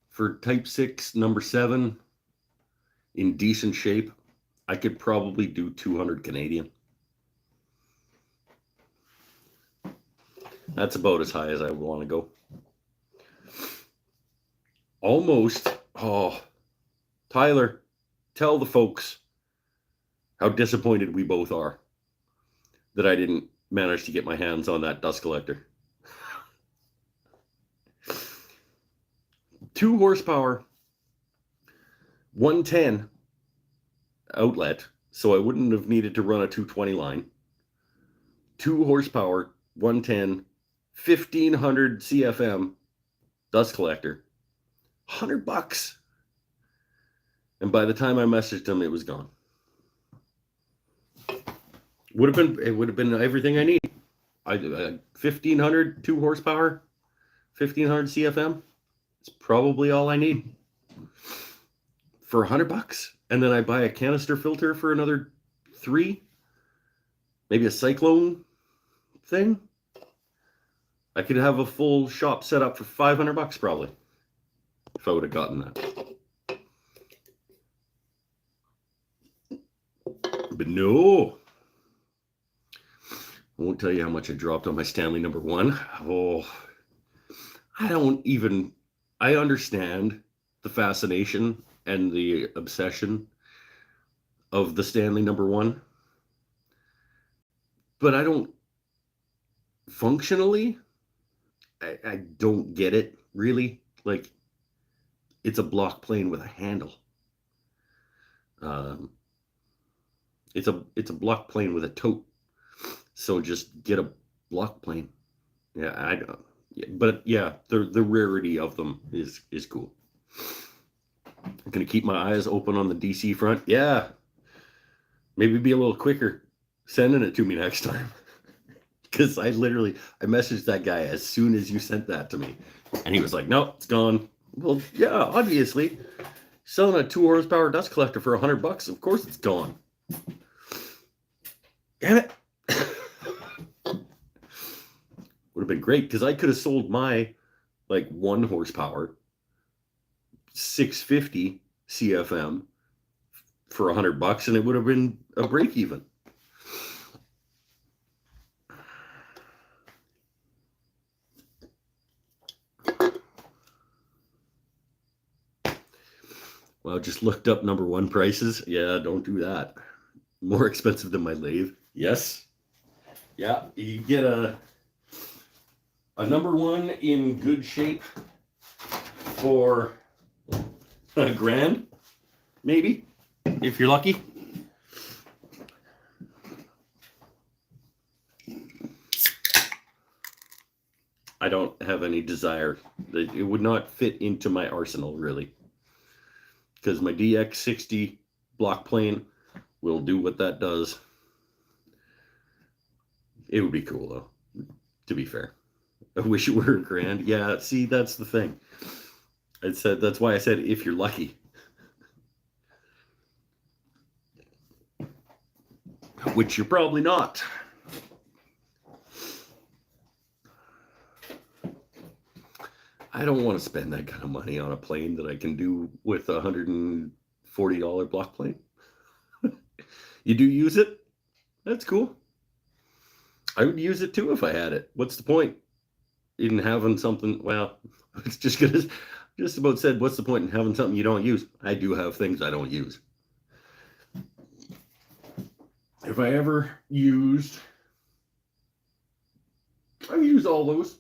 for Type 6 number 7 in decent shape. I could probably do 200 Canadian. That's about as high as I want to go. Almost. Oh, Tyler, tell the folks how disappointed we both are that I didn't manage to get my hands on that dust collector. 2 horsepower, 110 outlet, so I wouldn't have needed to run a 220 line. 2 horsepower, 110, 1500 CFM dust collector, $100. And by the time I messaged him, it was gone. It would have been everything I need. 1500, 2 horsepower, 1500 CFM. It's probably all I need for $100. And then I buy a canister filter for another 3, maybe a Cyclone thing. I could have a full shop set up for $500 probably if I would have gotten that. But no. I won't tell you how much I dropped on my Stanley number 1. Oh, I understand the fascination and the obsession of the Stanley number 1, but I don't functionally, I don't get it really. Like, it's a block plane with a handle. It's a block plane with a tote. So just get a block plane. Yeah, Yeah, but yeah, the rarity of them is cool. I'm gonna keep my eyes open on the DC front. Yeah, maybe be a little quicker sending it to me next time. Because I messaged that guy as soon as you sent that to me, and he was like, "No, it's gone." Well, yeah, obviously, selling a 2 horsepower dust collector for $100, of course it's gone. Damn it! Would have been great because I could have sold my 1 horsepower 650 CFM for $100, and it would have been a break even. Well, just looked up number 1 prices. Yeah, don't do that. More expensive than my lathe. Yes. Yeah, you get a number 1 in good shape for $1,000, maybe, if you're lucky. I don't have any desire. It would not fit into my arsenal, really. Because my DX60 block plane will do what that does. It would be cool, though, to be fair. I wish it were $1,000. Yeah, see, that's the thing. That's why I said if you're lucky. Which you're probably not. I don't want to spend that kind of money on a plane that I can do with a $140 block plane. You do use it? That's cool. I would use it too if I had it. What's the point in having something? Well, it's just about said, what's the point in having something you don't use? I do have things I don't use. If I ever used, I've used all those.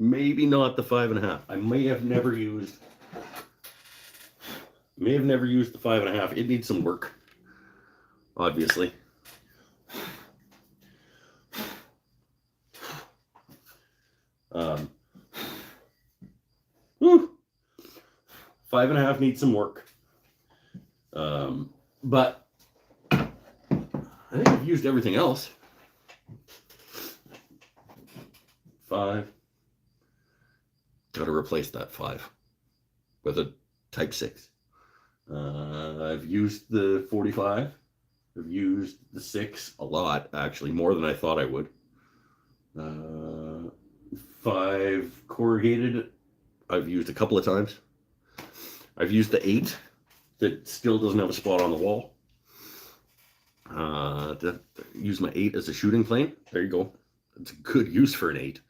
Maybe not the 5.5. I may have never used the 5.5. It needs some work, obviously. Whew. 5.5 needs some work. But I think I've used everything else. 5. Got to replace that 5 with a Type 6. I've used the 45. I've used the 6 a lot, actually, more than I thought I would. 5 corrugated, I've used a couple of times. I've used the 8 that still doesn't have a spot on the wall. Use my 8 as a shooting plane. There you go. That's a good use for an 8.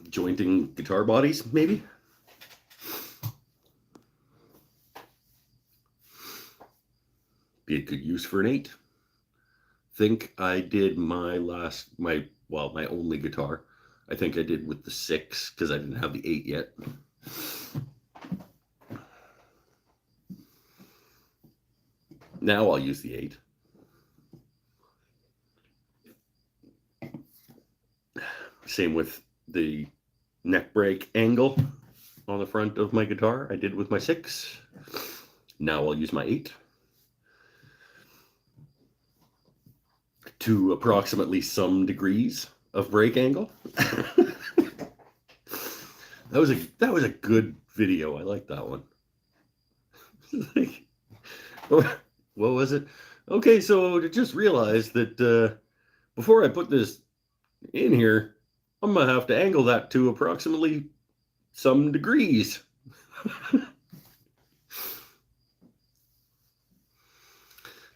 Jointing guitar bodies, maybe. Be a good use for an 8. Think I did my only guitar. I think I did with the 6 because I didn't have the 8 yet. Now I'll use the 8. Same with the neck break angle on the front of my guitar. I did with my 6. Now I'll use my 8. To approximately some degrees of break angle. That was a good video. I like that one. What was it? Okay, so I just realized that before I put this in here, I'm gonna have to angle that to approximately some degrees. I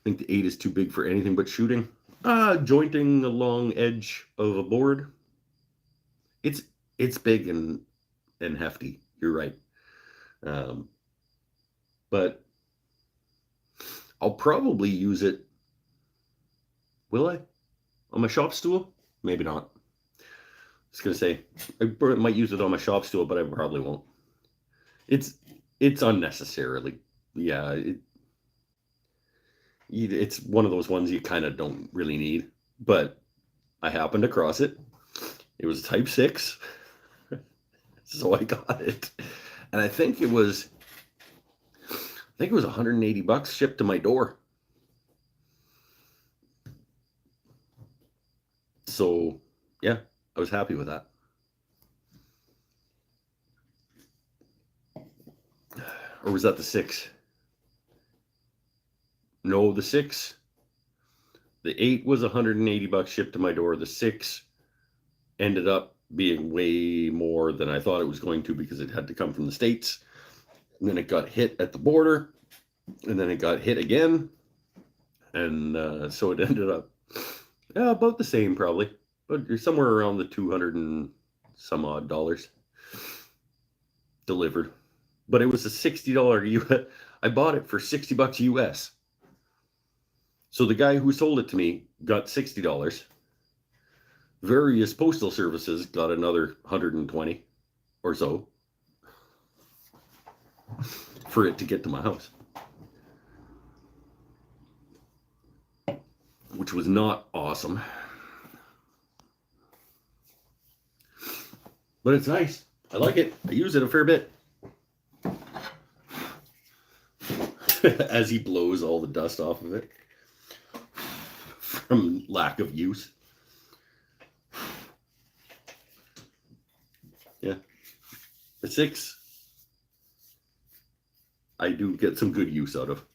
think the 8 is too big for anything but shooting. Jointing along edge of a board. It's big and hefty. You're right. But I'll probably use it. Will I? On my shop stool? Maybe not. I was gonna say I might use it on my shop stool, but I probably won't. It's unnecessarily. Yeah. It's one of those ones you kind of don't really need, but I happened across it. It was Type 6, so I got it. And I think it was $180 shipped to my door. So, yeah, I was happy with that. Or was that the 6? No, the 6. The 8 was $180 shipped to my door. The 6 ended up being way more than I thought it was going to because it had to come from the States. And then it got hit at the border. And then it got hit again. And so it ended up about the same probably. But you're somewhere around the 200 and some odd dollars delivered. But it was a $60 US. I bought it for $60 US. So the guy who sold it to me got $60. Various postal services got another 120 or so for it to get to my house, which was not awesome. But it's nice. I like it. I use it a fair bit. As he blows all the dust off of it from lack of use. Yeah. The 6, I do get some good use out of.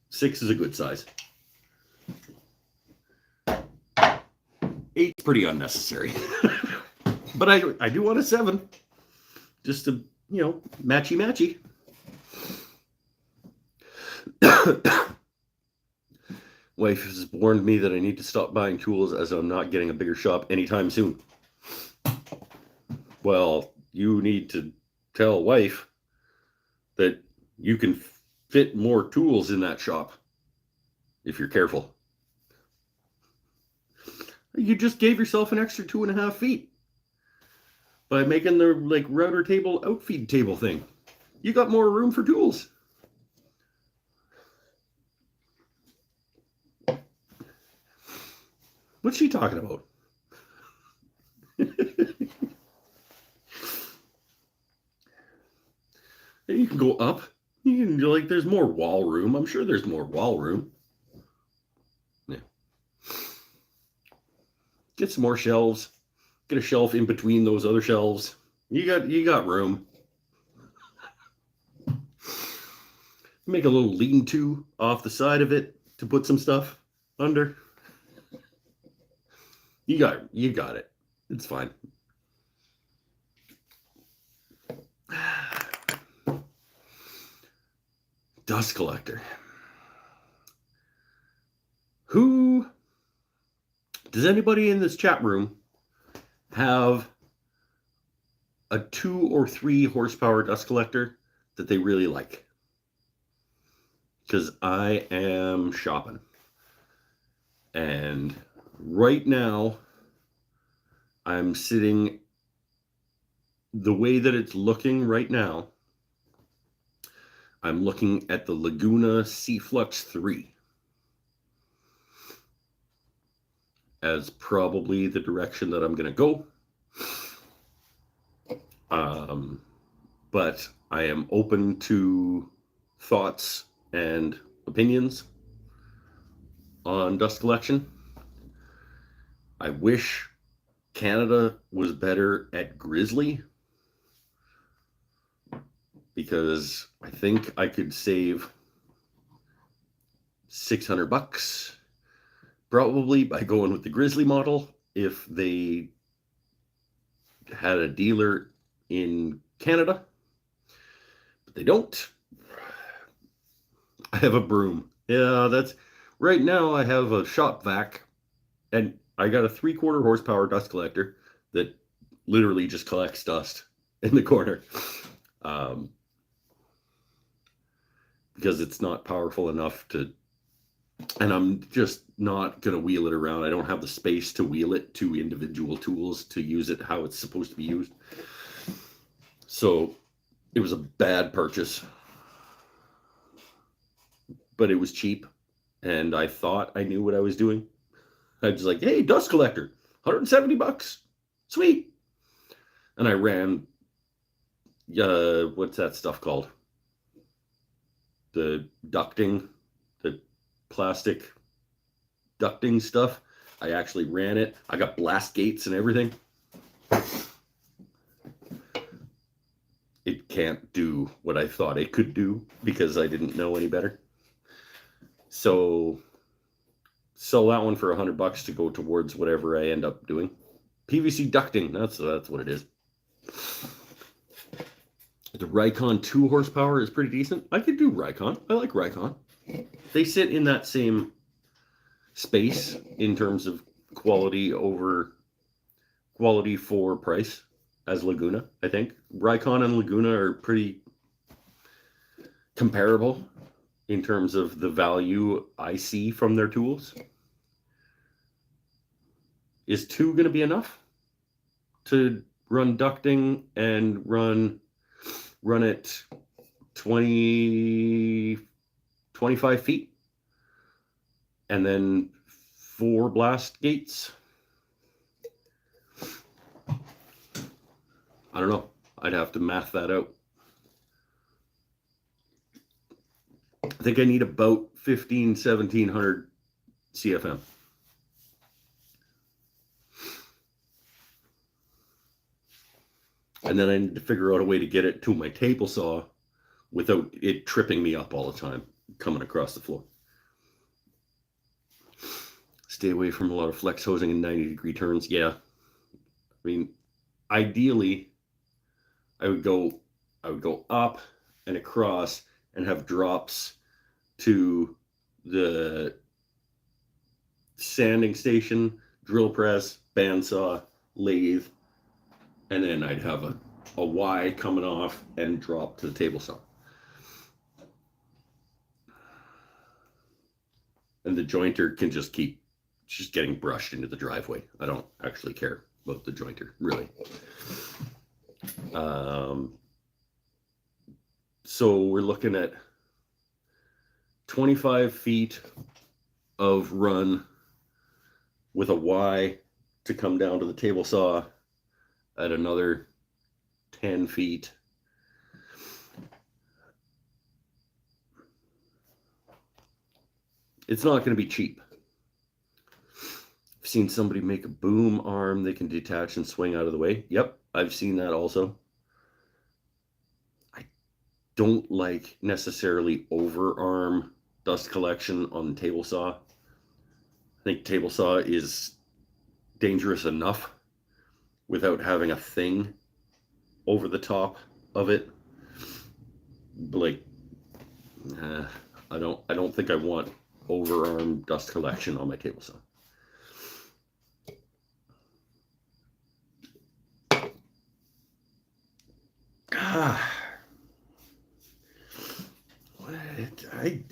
6 is a good size. 8's pretty unnecessary. But I do want a 7. Just to, matchy. Wife has warned me that I need to stop buying tools as I'm not getting a bigger shop anytime soon. Well, you need to tell wife that you can fit more tools in that shop if you're careful. You just gave yourself an extra 2.5 feet by making the router table outfeed table thing. You got more room for tools. What's she talking about? You can go up. You can there's more wall room. I'm sure there's more wall room. Yeah. Get some more shelves. Get a shelf in between those other shelves. You got room. Make a little lean-to off the side of it to put some stuff under. You got it. It's fine. Dust collector. Does anybody in this chat room have a 2 or 3 horsepower dust collector that they really like? Because I am shopping. And right now, I'm sitting the way that it's looking right now. I'm looking at the Laguna Seaflux 3 as probably the direction that I'm going to go. But I am open to thoughts and opinions on dust collection. I wish Canada was better at grizzly, because I think I could save $600 probably by going with the grizzly model if they had a dealer in Canada, but they don't. I have a broom. Yeah, that's right now. I have a shop vac, and I got a 3/4 horsepower dust collector that literally just collects dust in the corner. Because it's not powerful enough to, and I'm just not going to wheel it around. I don't have the space to wheel it to individual tools to use it how it's supposed to be used. So it was a bad purchase, but it was cheap. and I thought I knew what I was doing. I was like, hey, dust collector, $170. Sweet. And I ran, what's that stuff called? The ducting, the plastic ducting stuff. I actually ran it. I got blast gates and everything. It can't do what I thought it could do because I didn't know any better. So sell that one for $100 to go towards whatever I end up doing. PVC ducting, that's what it is. The Rikon 2 horsepower is pretty decent. I could do Rikon. I like Rikon. They sit in that same space in terms of quality for price as Laguna, I think. Rikon and Laguna are pretty comparable in terms of the value I see from their tools. Is 2 going to be enough to run ducting and run it 25 feet and then 4 blast gates? I don't know. I'd have to math that out. I think I need about 1700 CFM. And then I need to figure out a way to get it to my table saw without it tripping me up all the time coming across the floor. Stay away from a lot of flex hosing and 90-degree turns. Yeah. I mean, ideally, I would go up and across and have drops to the sanding station, drill press, bandsaw, lathe, and then I'd have a Y coming off and drop to the table saw. And the jointer can just keep getting brushed into the driveway. I don't actually care about the jointer, really. So we're looking at 25 feet of run with a Y to come down to the table saw at another 10 feet. It's not going to be cheap. I've seen somebody make a boom arm they can detach and swing out of the way. Yep, I've seen that also. I don't like necessarily overarm dust collection on the table saw. I think table saw is dangerous enough without having a thing over the top of it. Like, I don't think I want overarm dust collection on my table saw.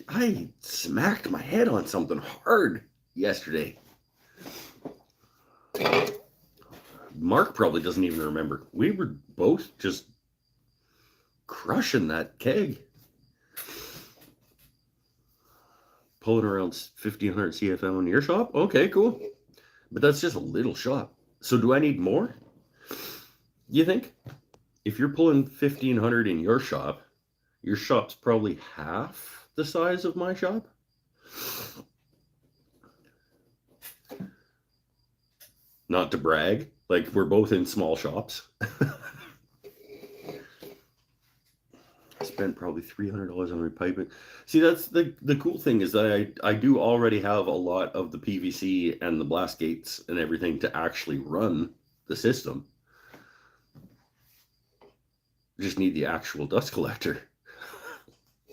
I smacked my head on something hard yesterday. Mark probably doesn't even remember. We were both just crushing that keg. Pulling around 1500 CFM in your shop? Okay, cool. But that's just a little shop. So do I need more? You think? If you're pulling 1500 in your shop's probably half the size of my shop. Not to brag, like we're both in small shops. I spent probably $300 on repiping. See, that's the cool thing is that I do already have a lot of the PVC and the blast gates and everything to actually run the system. Just need the actual dust collector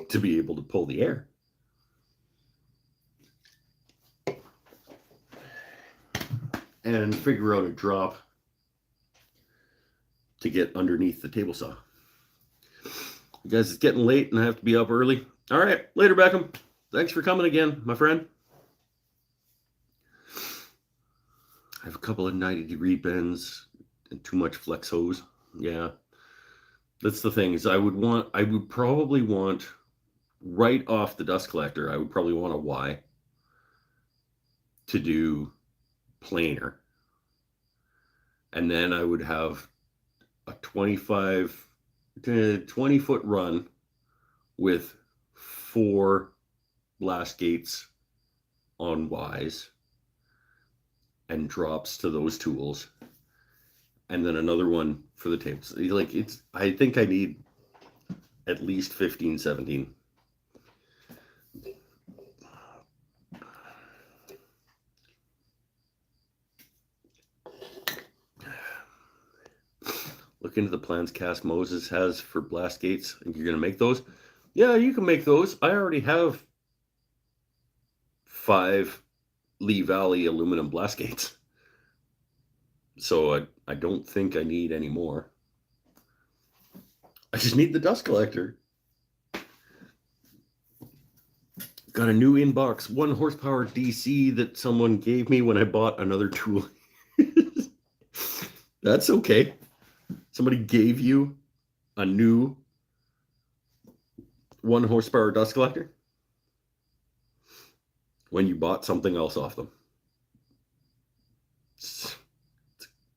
to be able to pull the air. And figure out a drop to get underneath the table saw. You guys, it's getting late and I have to be up early. All right, later, Beckham. Thanks for coming again, my friend. I have a couple of 90-degree bends and too much flex hose. Yeah. That's the thing is I would probably want right off the dust collector, I would probably want a Y. to do planer. And then I would have a 25 to 20 foot run with 4 blast gates on Ys and drops to those tools. And then another one for the tapes. Like, I think I need at least 15, 17. Look into the plans Cass Moses has for blast gates. Think you're going to make those? Yeah, you can make those. I already have 5 Lee Valley aluminum blast gates. So I don't think I need any more. I just need the dust collector. Got a new inbox 1 horsepower DC that someone gave me when I bought another tool. That's okay. Somebody gave you a new 1 horsepower dust collector when you bought something else off them.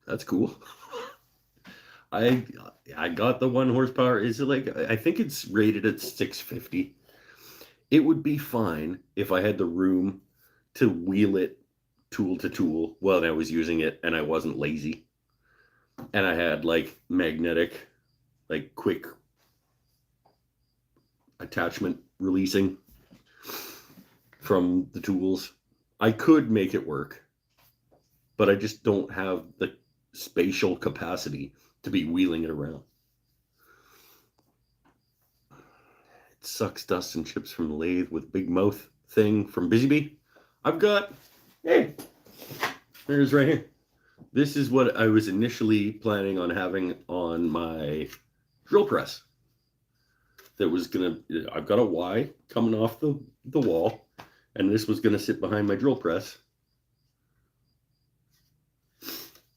That's cool. I got the 1 horsepower. Is it like, I think it's rated at 650. It would be fine if I had the room to wheel it tool to tool while I was using it and I wasn't lazy. And I had like magnetic, like quick attachment releasing from the tools. I could make it work, but I just don't have the spatial capacity to be wheeling it around. It sucks dust and chips from the lathe with big mouth thing from Busy Bee. I've got, hey, there's right here. This is what I was initially planning on having on my drill press. That was gonna, I've got a Y coming off the wall, and this was gonna sit behind my drill press.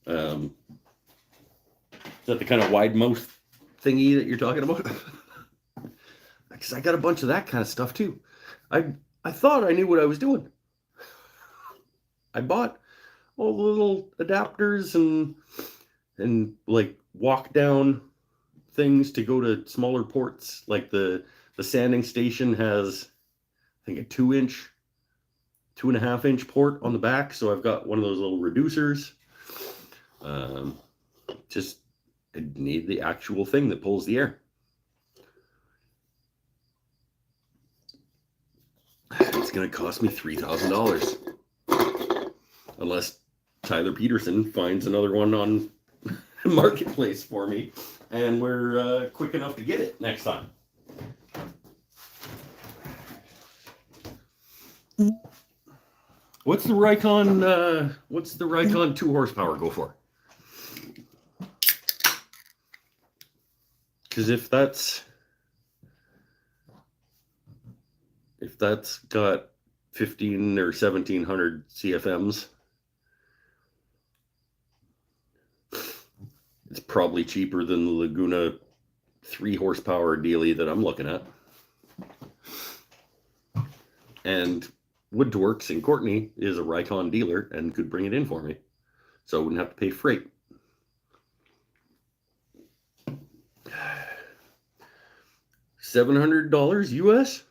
Is that the kind of wide mouth thingy that you're talking about? Because I got a bunch of that kind of stuff too. I thought I knew what I was doing. I bought all the little adapters and like walk down things to go to smaller ports. Like the sanding station has, I think, a 2-inch, 2.5-inch port on the back. So I've got one of those little reducers. Just I need the actual thing that pulls the air. It's going to cost me $3,000 unless Tyler Peterson finds another one on Marketplace for me and we're quick enough to get it next time. What's the Raycon 2 horsepower go for? Because if that's got 15 or 1700 CFMs, it's probably cheaper than the Laguna 3 horsepower dealie that I'm looking at. And Woodworks in Courtenay is a Raycon dealer and could bring it in for me, so I wouldn't have to pay freight. $700 US?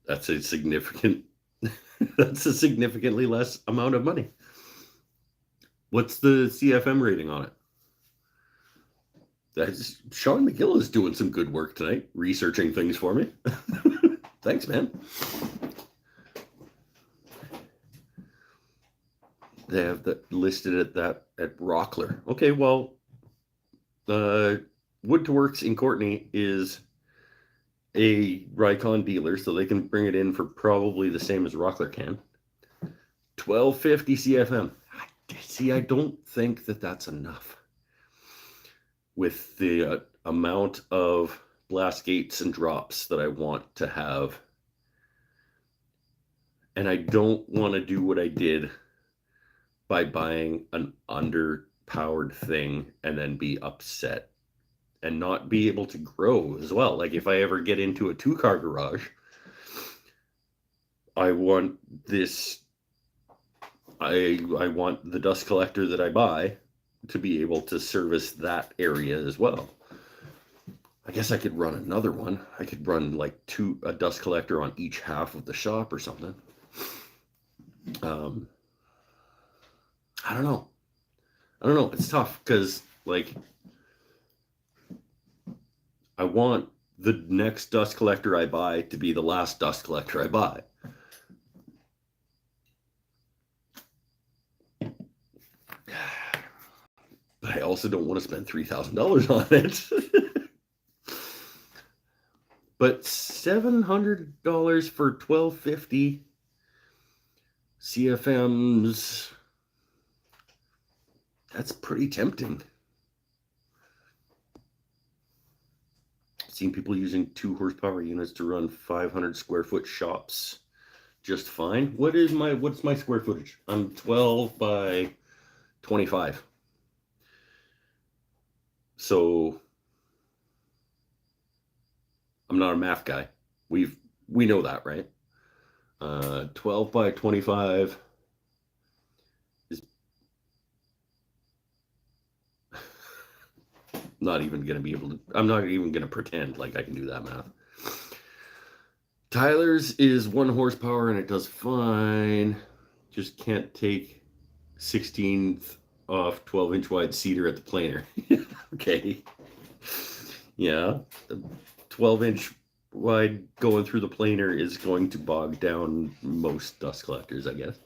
That's a significantly less amount of money. What's the CFM rating on it? Sean McGill is doing some good work tonight, researching things for me. Thanks, man. They have that listed at Rockler. Okay, well, Woodworks in Courtenay is a Raycon dealer, so they can bring it in for probably the same as Rockler can. 1250 CFM. See, I don't think that's enough with the amount of blast gates and drops that I want to have. And I don't want to do what I did by buying an underpowered thing and then be upset and not be able to grow as well. Like if I ever get into a 2-car garage, I want this. I want the dust collector that I buy to be able to service that area as well. I guess I could run another one. I could run like a dust collector on each half of the shop or something. I don't know. It's tough because like I want the next dust collector I buy to be the last dust collector I buy. But I also don't want to spend $3,000 on it. But $700 for 1250 CFMs, that's pretty tempting. I've seen people using 2 horsepower units to run 500 square foot shops just fine. What's my square footage? I'm 12 by 25. So I'm not a math guy. We know that, right? 12 by 25 is not even going to be able to, I'm not even going to pretend like I can do that math. Tyler's is 1 horsepower and it does fine. Just can't take 16th off 12-inch wide cedar at the planer. Okay. Yeah. The 12-inch wide going through the planer is going to bog down most dust collectors, I guess.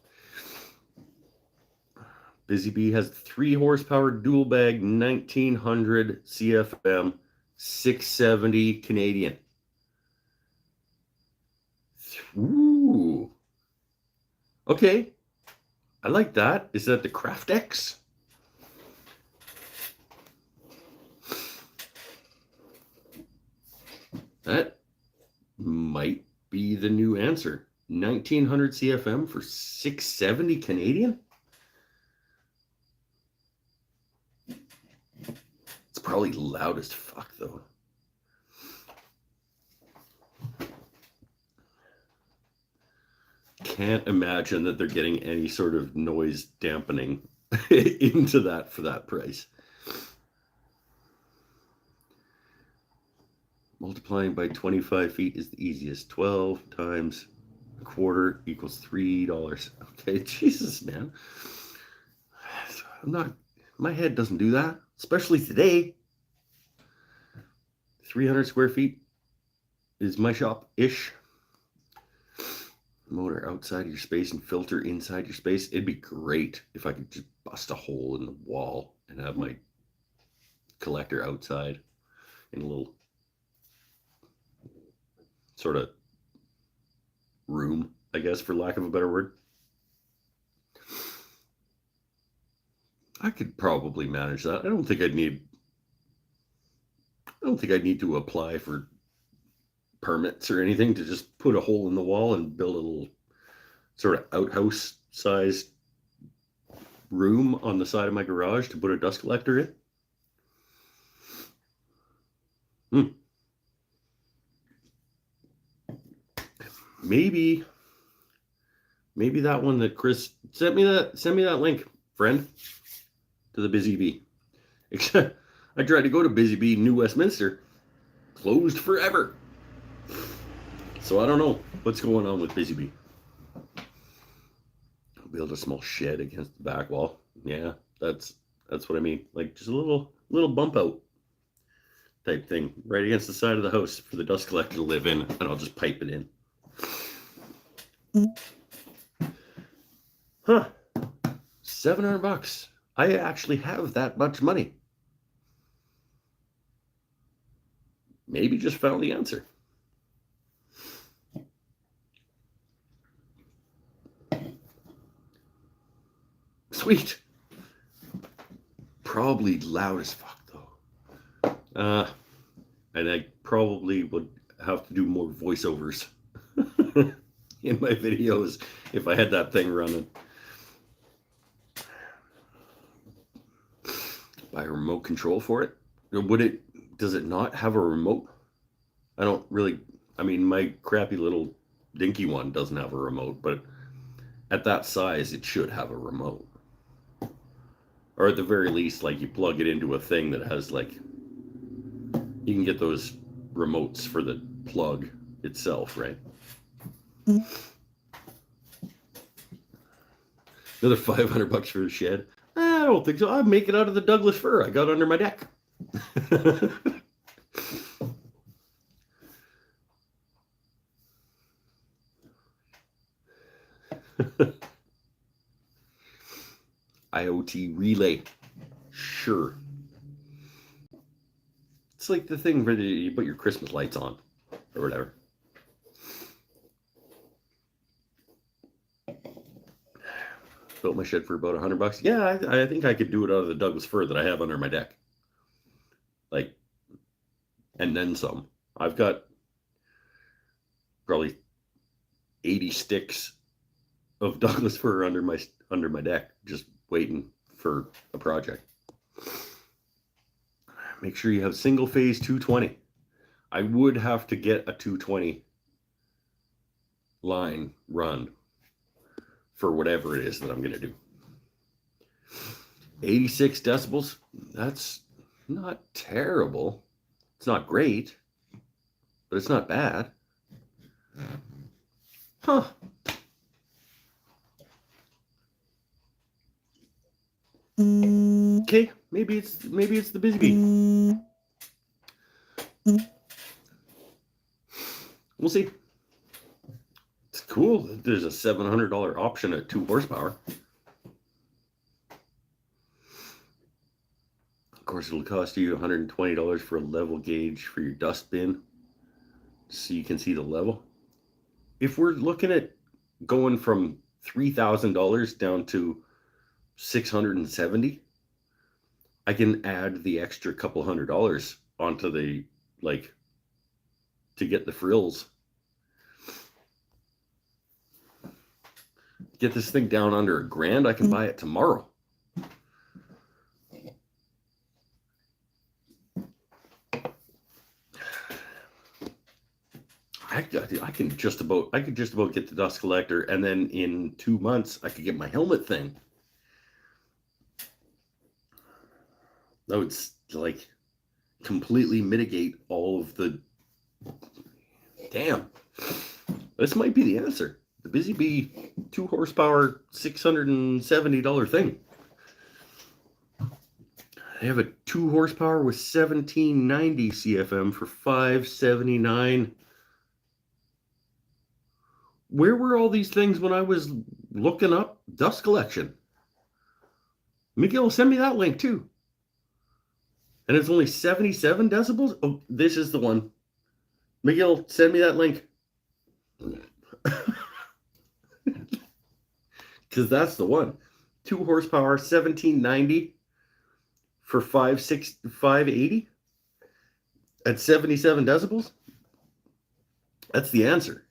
Busy Bee has 3 horsepower dual bag 1900 CFM 670 Canadian. Ooh. Okay. I like that. Is that the Craftex? That might be the new answer. 1900 CFM for 670 Canadian? It's probably loud as fuck, though. Can't imagine that they're getting any sort of noise dampening into that for that price. Multiplying by 25 feet is the easiest. 12 times a quarter equals $3. Okay, Jesus, man. My head doesn't do that, especially today. 300 square feet is my shop-ish. Motor outside your space and filter inside your space. It'd be great if I could just bust a hole in the wall and have my collector outside in a little sort of room, I guess, for lack of a better word. I could probably manage that. I don't think I'd need to apply for permits or anything to just put a hole in the wall and build a little sort of outhouse sized room on the side of my garage to put a dust collector in. Maybe that one that Chris send me that link, friend, to the Busy Bee. Except I tried to go to Busy Bee New Westminster, closed forever. So I don't know what's going on with Busy Bee. I'll build a small shed against the back wall. Yeah, that's what I mean. Like just a little bump out type thing right against the side of the house for the dust collector to live in, and I'll just pipe it in. Huh. $700. I actually have that much money. Maybe just found the answer. Sweet. Probably loud as fuck though. And I probably would have to do more voiceovers in my videos if I had that thing running. Buy a remote control for it? Does it not have a remote? I mean, my crappy little dinky one doesn't have a remote, but at that size, it should have a remote. Or at the very least, like you plug it into a thing that has like, you can get those remotes for the plug itself, right? Another $500 for the shed. I don't think so. I'd make it out of the Douglas fir I got under my deck. IoT relay. Sure. It's like the thing where you put your Christmas lights on or whatever. Built my shed for about $100. Yeah, I think I could do it out of the Douglas fir that I have under my deck. Like, and then some. I've got probably 80 sticks of Douglas fir under my deck, just waiting for a project. Make sure you have single phase 220. I would have to get a 220 line run for whatever it is that I'm going to do. 86 decibels. That's not terrible. It's not great, but it's not bad. Huh. Okay, maybe it's the Busy Bee. We'll see. It's cool. There's a $700 option at 2 horsepower. Of course, it'll cost you $120 for a level gauge for your dust bin, so you can see the level. If we're looking at going from $3,000 down to $670, I can add the extra couple $100 onto the, like, to get the frills. Get this thing down under $1,000, I can buy it tomorrow. I could just about get the dust collector, and then in 2 months I could get my helmet thing. That would like completely mitigate all of the. Damn, this might be the answer. The Busy Bee 2 horsepower $670 thing. I have a 2 horsepower with 1790 CFM for $579. Where were all these things when I was looking up dust collection? Miguel, send me that link too. And it's only 77 decibels? Oh, this is the one. Miguel, send me that link. Because that's the one. 2 horsepower, 1790 for $580 at 77 decibels? That's the answer.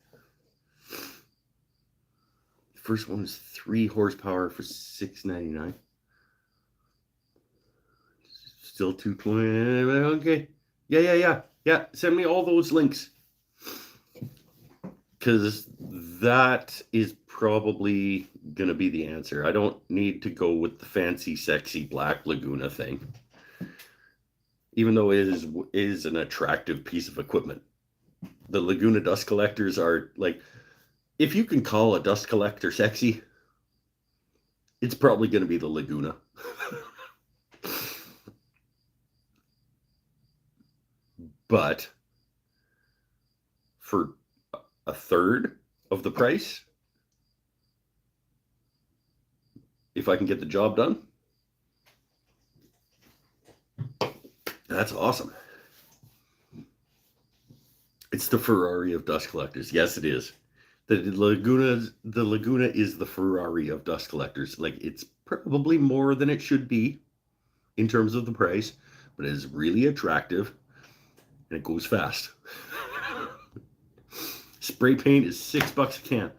First one was 3 horsepower for $699. Still 220. Okay. Yeah. Send me all those links. Because that is probably going to be the answer. I don't need to go with the fancy, sexy black Laguna thing. Even though it is an attractive piece of equipment. The Laguna dust collectors are like, if you can call a dust collector sexy, it's probably going to be the Laguna. But for a third of the price, if I can get the job done, that's awesome. It's the Ferrari of dust collectors. Yes, it is. The Laguna is the Ferrari of dust collectors. Like, it's probably more than it should be in terms of the price, but it is really attractive and it goes fast. Spray paint is $6 a can.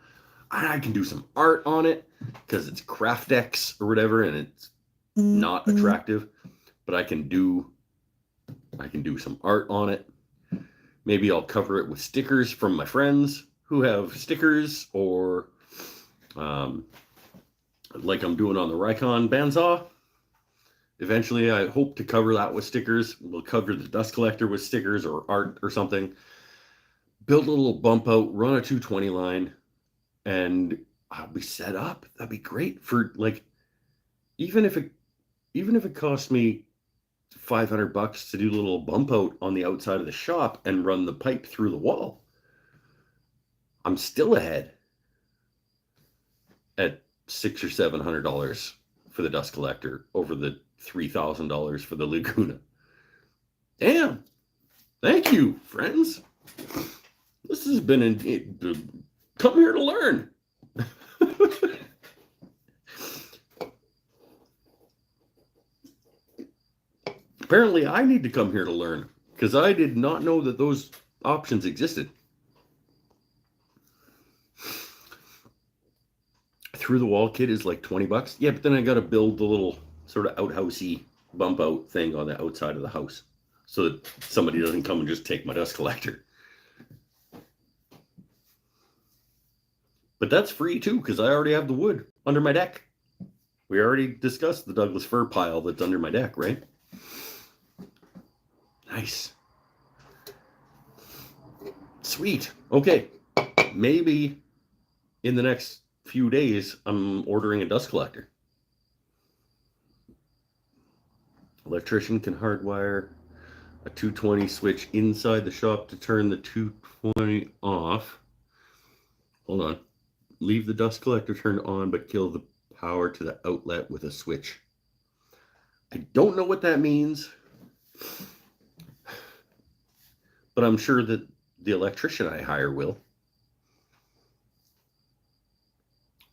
I can do some art on it because it's Craftex or whatever, and it's not attractive, but I can do some art on it. Maybe I'll cover it with stickers from my friends who have stickers, or like I'm doing on the Rikon bandsaw. Eventually, I hope to cover that with stickers. We'll cover the dust collector with stickers or art or something. Build a little bump out, run a 220 line, and I'll be set up. That'd be great for, like, even if it costs me $500 to do a little bump out on the outside of the shop and run the pipe through the wall, I'm still ahead at $600 or $700 for the dust collector over the $3,000 for the Laguna. Damn! Thank you, friends. This has been come here to learn. Apparently, I need to come here to learn, because I did not know that those options existed. Through the wall kit is like $20. Yeah, but then I got to build the little sort of outhousey bump out thing on the outside of the house so that somebody doesn't come and just take my dust collector. But that's free too, because I already have the wood under my deck. We already discussed the Douglas fir pile that's under my deck, right? Nice. Sweet. Okay. Maybe in the next few days, I'm ordering a dust collector. Electrician can hardwire a 220 switch inside the shop to turn the 220 off. Hold on. Leave the dust collector turned on, but kill the power to the outlet with a switch. I don't know what that means, but I'm sure that the electrician I hire will.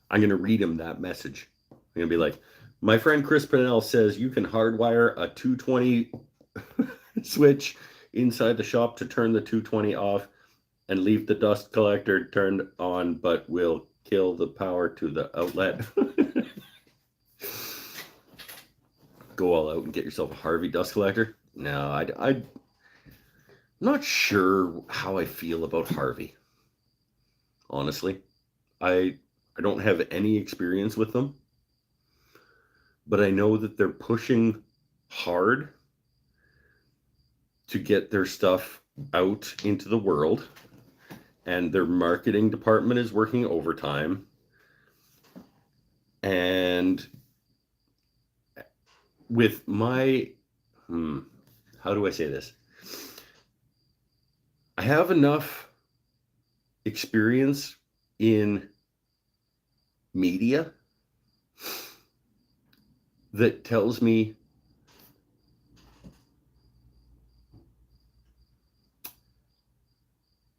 I'm going to read him that message. I'm going to be like, my friend Chris Pennell says you can hardwire a 220 switch inside the shop to turn the 220 off and leave the dust collector turned on, but will kill the power to the outlet. Go all out and get yourself a Harvey dust collector. No, I'm not sure how I feel about Harvey. Honestly, I don't have any experience with them, but I know that they're pushing hard to get their stuff out into the world, and their marketing department is working overtime. And with my, how do I say this? I have enough experience in media that tells me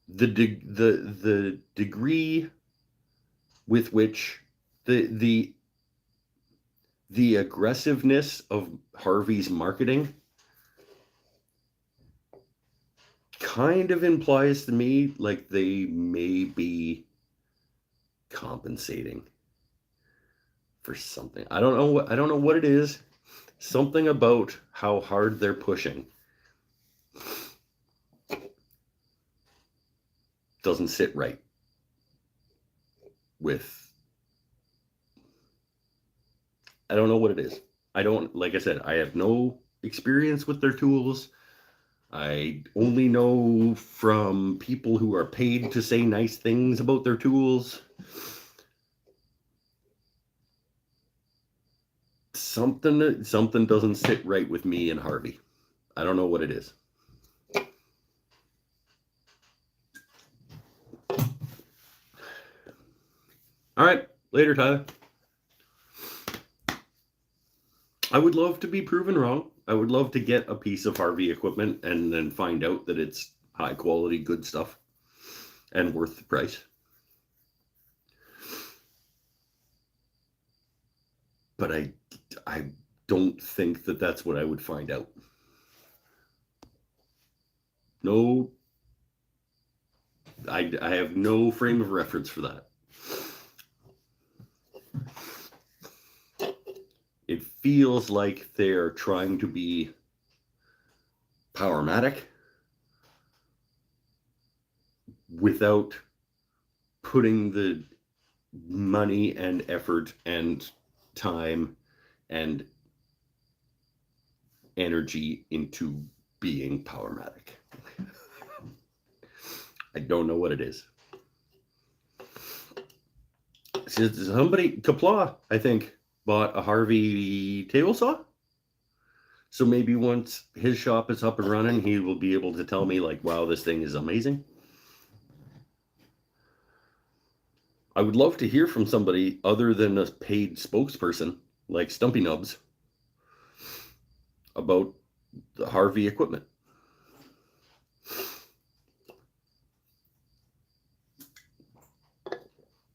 the degree with which the aggressiveness of Harvey's marketing kind of implies to me like they may be compensating for something. I don't know what it is. Something about how hard they're pushing doesn't sit right with, I don't know what it is. Like I said, I have no experience with their tools. I only know from people who are paid to say nice things about their tools. Something doesn't sit right with me and Harvey. I don't know what it is. All right, later, Tyler. I would love to be proven wrong. I would love to get a piece of Harvey equipment and then find out that it's high quality, good stuff and worth the price. But I don't think that that's what I would find out. No, I have no frame of reference for that. It feels like they're trying to be Powermatic without putting the money and effort and time and energy into being Powermatic. I don't know what it is. Somebody, Kapla, I think, bought a Harvey table saw. So maybe once his shop is up and running, he will be able to tell me, like, wow, this thing is amazing. I would love to hear from somebody other than a paid spokesperson like Stumpy Nubs about the Harvey equipment.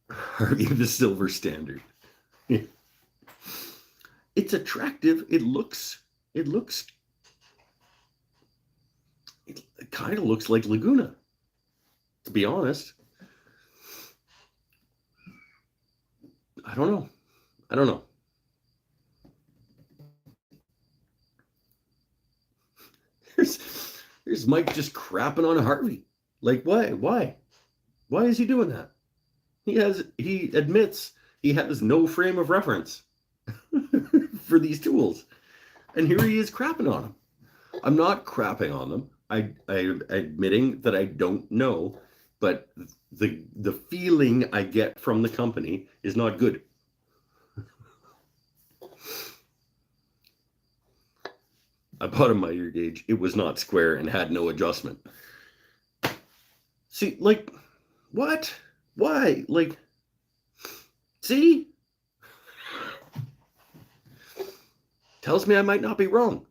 Harvey the silver standard. It's attractive. It kind of looks like Laguna, to be honest. I don't know. Here's Mike just crapping on Harvey. Like, why is he doing that? He admits he has no frame of reference for these tools, and here he is crapping on them. I'm not crapping on them. I'm admitting that I don't know, but the feeling I get from the company is not good. I bought a miter gauge. It was not square and had no adjustment. See, like, what? Why? Like, see? Tells me I might not be wrong.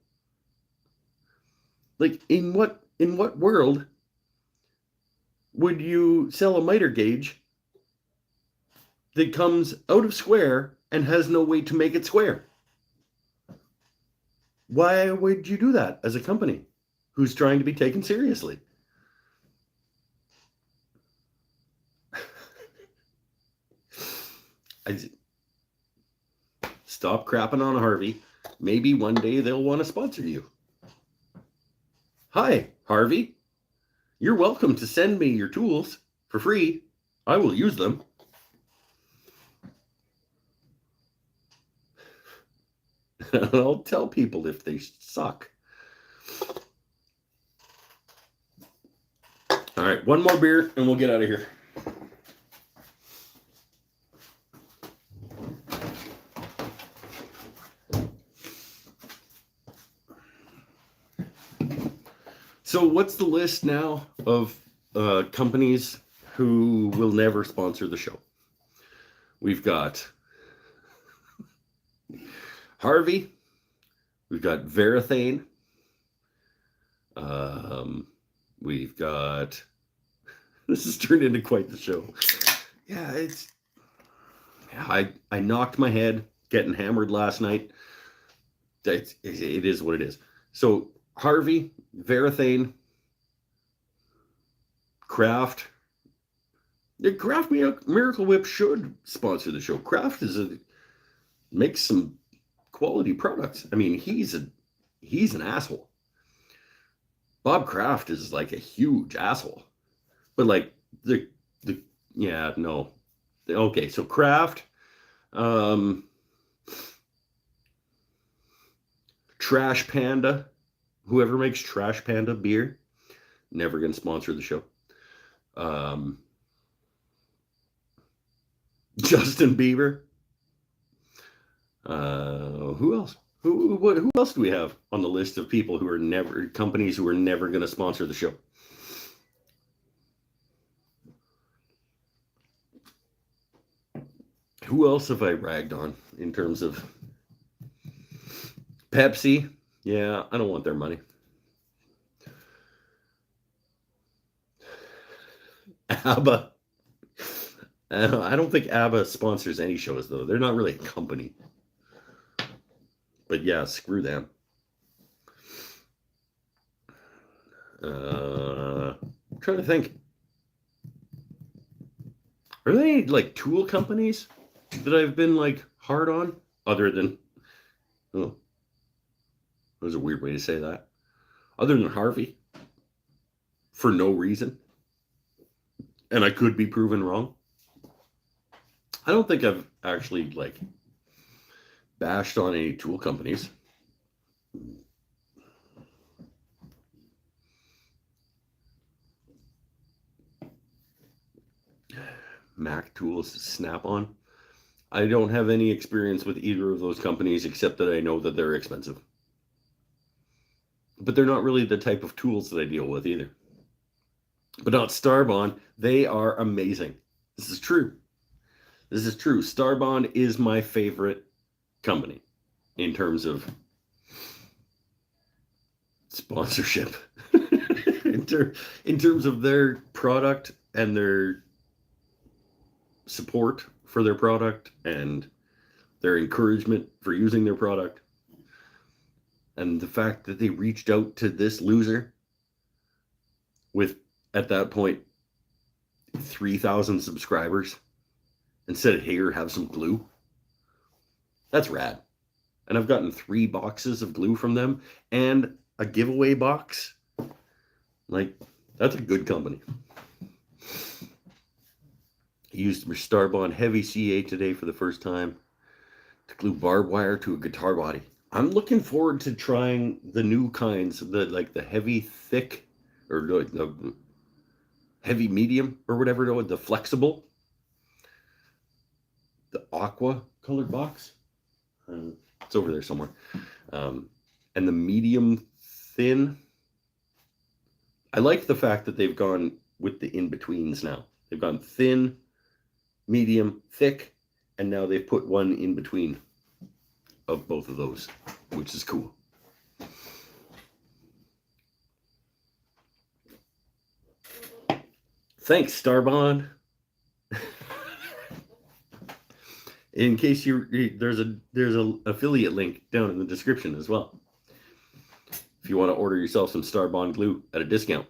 Like, in what world would you sell a miter gauge that comes out of square and has no way to make it square? Why would you do that as a company who's trying to be taken seriously? Stop crapping on Harvey. Maybe one day they'll want to sponsor you. Hi, Harvey. You're welcome to send me your tools for free. I will use them. I'll tell people if they suck. All right, one more beer and we'll get out of here. So what's the list now of companies who will never sponsor the show? We've got Harvey. We've got Verathane. We've got... This has turned into quite the show. Yeah, I knocked my head getting hammered last night. It is what it is. So Harvey, Verathane, Kraft. The Kraft Miracle Whip should sponsor the show. Kraft makes some quality products. I mean, he's an asshole. Bob Kraft is like a huge asshole. But like no. Okay, so Kraft, Trash Panda, whoever makes Trash Panda beer, never gonna sponsor the show. Justin Bieber. Who else? Who else do we have on the list of people who are companies who are never going to sponsor the show? Who else have I ragged on in terms of Pepsi? Yeah, I don't want their money. ABBA. I don't think ABBA sponsors any shows, though. They're not really a company. But yeah, screw them. I'm trying to think. Are there any like tool companies that I've been like hard on other than... Oh, that was a weird way to say that. Other than Harvey, for no reason. And I could be proven wrong. I don't think I've actually like bashed on any tool companies. Mac Tools, Snap-on. I don't have any experience with either of those companies except that I know that they're expensive. But they're not really the type of tools that I deal with either. But not Starbond. They are amazing. This is true. This is true. Starbond is my favorite company in terms of sponsorship. in terms of their product and their support for their product and their encouragement for using their product. And the fact that they reached out to this loser with, at that point, 3,000 subscribers and said, here, have some glue. That's rad. And I've gotten 3 boxes of glue from them and a giveaway box. Like, that's a good company. I used Starbond Heavy CA today for the first time to glue barbed wire to a guitar body. I'm looking forward to trying the new kinds, the heavy thick or the heavy medium or whatever, the flexible, the aqua colored box. It's over there somewhere. And the medium thin. I like the fact that they've gone with the in-betweens now. They've gone thin, medium, thick, and now they've put one in between of both of those, which is cool. Thanks, Starbond. In case there's a affiliate link down in the description as well, if you want to order yourself some Starbond glue at a discount.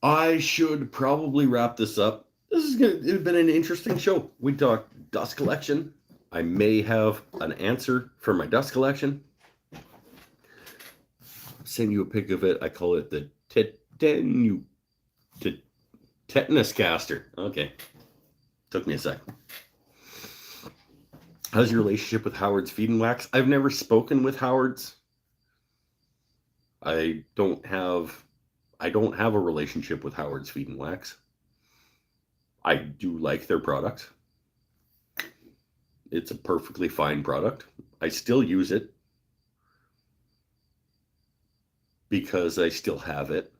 I should probably wrap this up. It's been an interesting show. We talked dust collection. I may have an answer for my dust collection. I'll send you a pic of it. I call it the tetanus caster. Okay. Took me a sec. How's your relationship with Howard's Feed and Wax? I've never spoken with Howard's. I don't have a relationship with Howard's Feed and Wax. I do like their product. It's a perfectly fine product. I still use it because I still have it.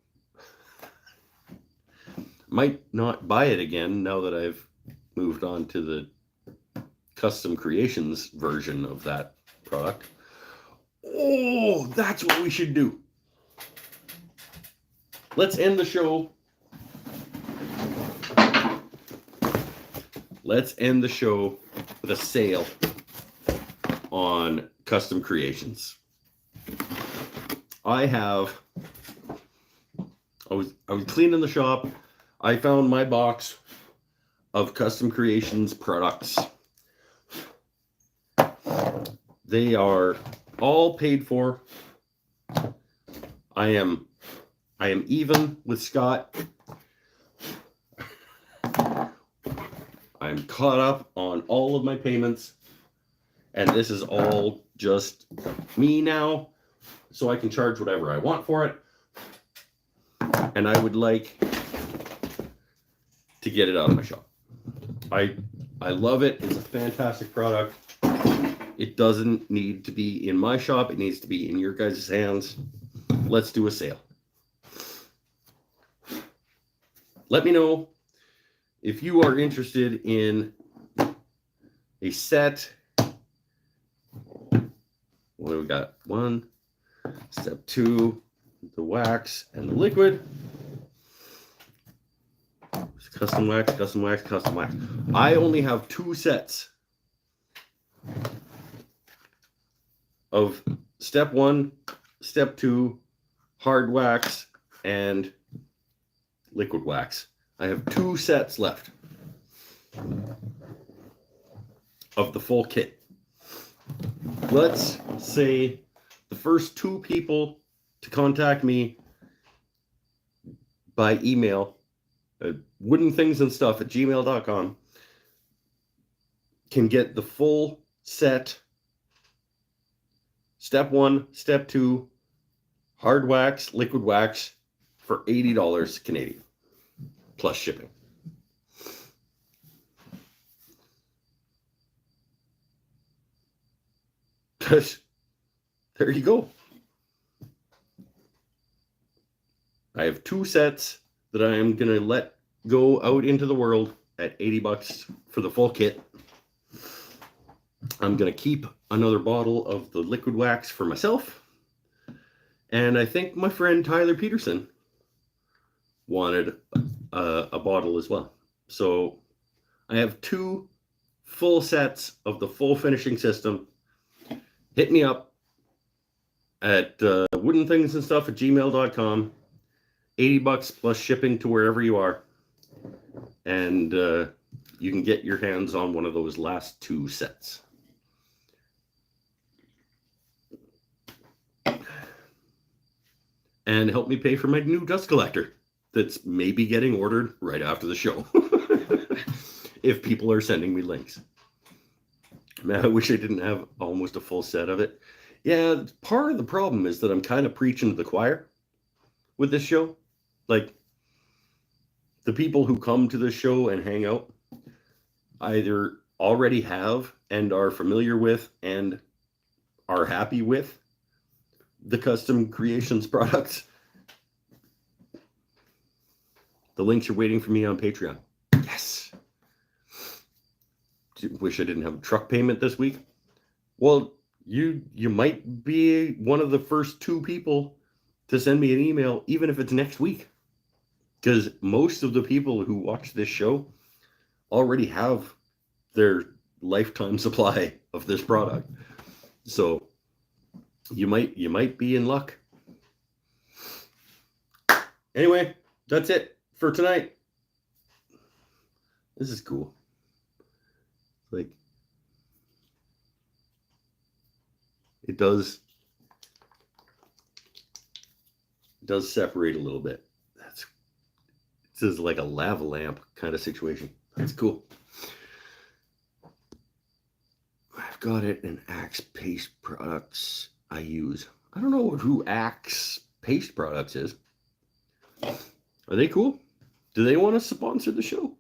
Might not buy it again now that I've moved on to the Custom Creations version of that product. Oh, that's what we should do. Let's end the show. Let's end the show with a sale on Custom Creations. I was cleaning the shop. I found my box of Custom Creations products. They are all paid for. I am even with Scott. I'm caught up on all of my payments, and this is all just me now, so I can charge whatever I want for it. And I would like to get it out of my shop. I love it. It's a fantastic product. It doesn't need to be in my shop. It needs to be in your guys' hands. Let's do a sale. Let me know if you are interested in a set. What do we got? 1, step 2, the wax and the liquid. Custom wax, custom wax, custom wax. I only have 2 sets of step 1, step 2, hard wax, and liquid wax. I have 2 sets left of the full kit. let's say the first 2 people to contact me by email, woodenthingsandstuff@gmail.com, can get the full set, step 1, step 2, hard wax, liquid wax, for $80 Canadian, plus shipping. There you go. I have 2 sets that I am going to let go out into the world at $80 for the full kit. I'm going to keep another bottle of the liquid wax for myself. And I think my friend Tyler Peterson wanted a bottle as well. So I have 2 full sets of the full finishing system. Hit me up at woodenthingsandstuff@gmail.com. $80 plus shipping to wherever you are. And you can get your hands on one of those last 2 sets. And help me pay for my new dust collector that's maybe getting ordered right after the show. If people are sending me links. Man, I wish I didn't have almost a full set of it. Yeah, part of the problem is that I'm kind of preaching to the choir with this show. Like, the people who come to this show and hang out either already have and are familiar with and are happy with the Custom Creations products. The links are waiting for me on Patreon. Yes. Wish I didn't have a truck payment this week. Well, you might be one of the first 2 people to send me an email, even if it's next week. Because most of the people who watch this show already have their lifetime supply of this product. So you might be in luck. Anyway, that's it for tonight. This is cool. Like, it does separate a little bit. This is like a lava lamp kind of situation. That's cool. I've got it in Axe Paste Products I use. I don't know who Axe Paste Products is. Are they cool? Do they want to sponsor the show?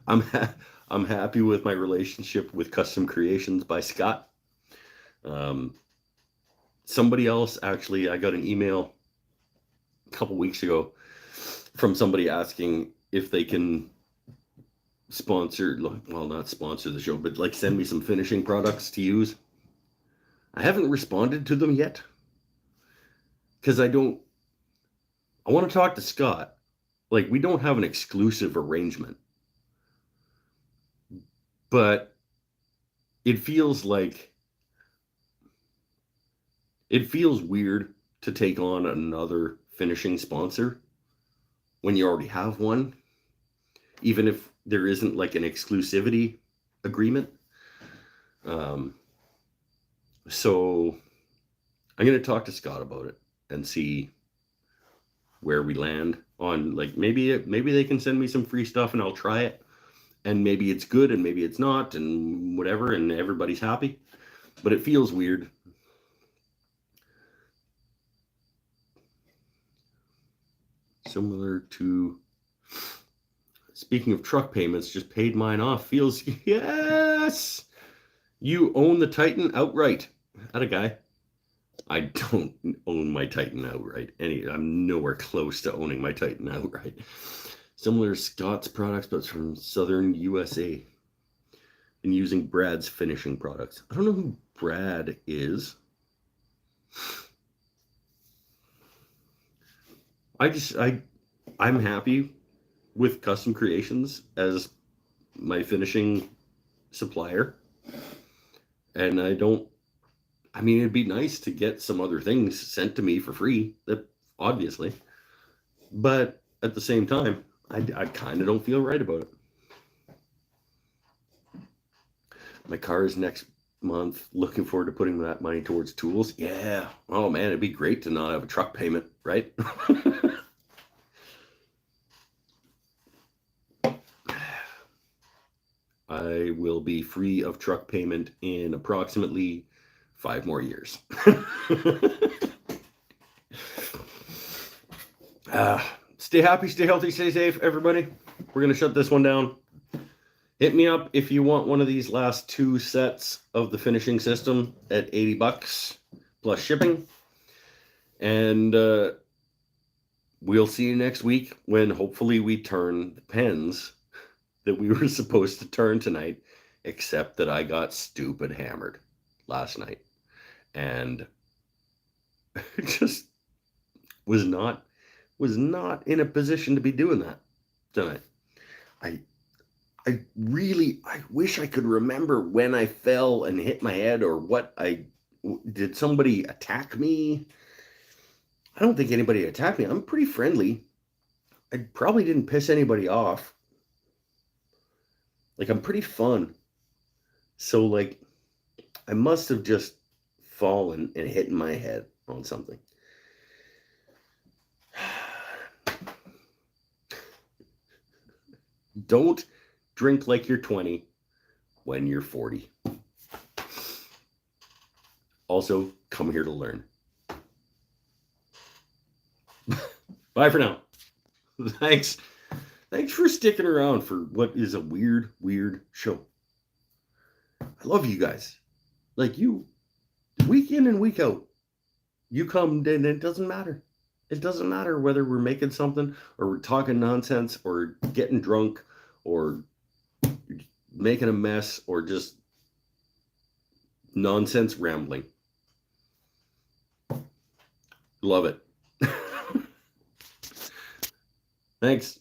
I'm happy with my relationship with Custom Creations by Scott. Somebody else, actually, I got an email a couple weeks ago from somebody asking if they can sponsor, well, not sponsor the show, but like send me some finishing products to use. I haven't responded to them yet because I want to talk to Scott. Like, we don't have an exclusive arrangement, but it feels weird to take on another finishing sponsor when you already have one, even if there isn't like an exclusivity agreement. So I'm going to talk to Scott about it and see where we land on, like, maybe they can send me some free stuff and I'll try it, and maybe it's good and maybe it's not, and whatever, and everybody's happy. But it feels weird. Similar to, speaking of truck payments, just paid mine off. Feels, yes, you own the Titan outright. Atta guy. I don't own my Titan outright. I'm nowhere close to owning my Titan outright. Similar to Scott's products, but it's from Southern USA. Been using Brad's finishing products. I don't know who Brad is. I'm happy with Custom Creations as my finishing supplier. And it'd be nice to get some other things sent to me for free, that obviously. But at the same time, I kind of don't feel right about it. My car is next month. Looking forward to putting that money towards tools. Yeah. Oh man, it'd be great to not have a truck payment, right? I will be free of truck payment in approximately 5 more years. Stay happy, stay healthy, stay safe, everybody. We're going to shut this one down. Hit me up if you want one of these last 2 sets of the finishing system at $80 plus shipping. And we'll see you next week when hopefully we turn the pens that we were supposed to turn tonight, except that I got stupid hammered last night and just was not in a position to be doing that tonight. I wish I could remember when I fell and hit my head or what did somebody attack me? I don't think anybody attacked me. I'm pretty friendly. I probably didn't piss anybody off. Like, I'm pretty fun. So, like, I must have just fallen and hit my head on something. Don't drink like you're 20 when you're 40. Also, come here to learn. Bye for now. Thanks for sticking around for what is a weird show. I love you guys. Like, you, week in and week out, you come and it doesn't matter. It doesn't matter whether we're making something or we're talking nonsense or getting drunk or making a mess or just nonsense rambling. Love it. Thanks.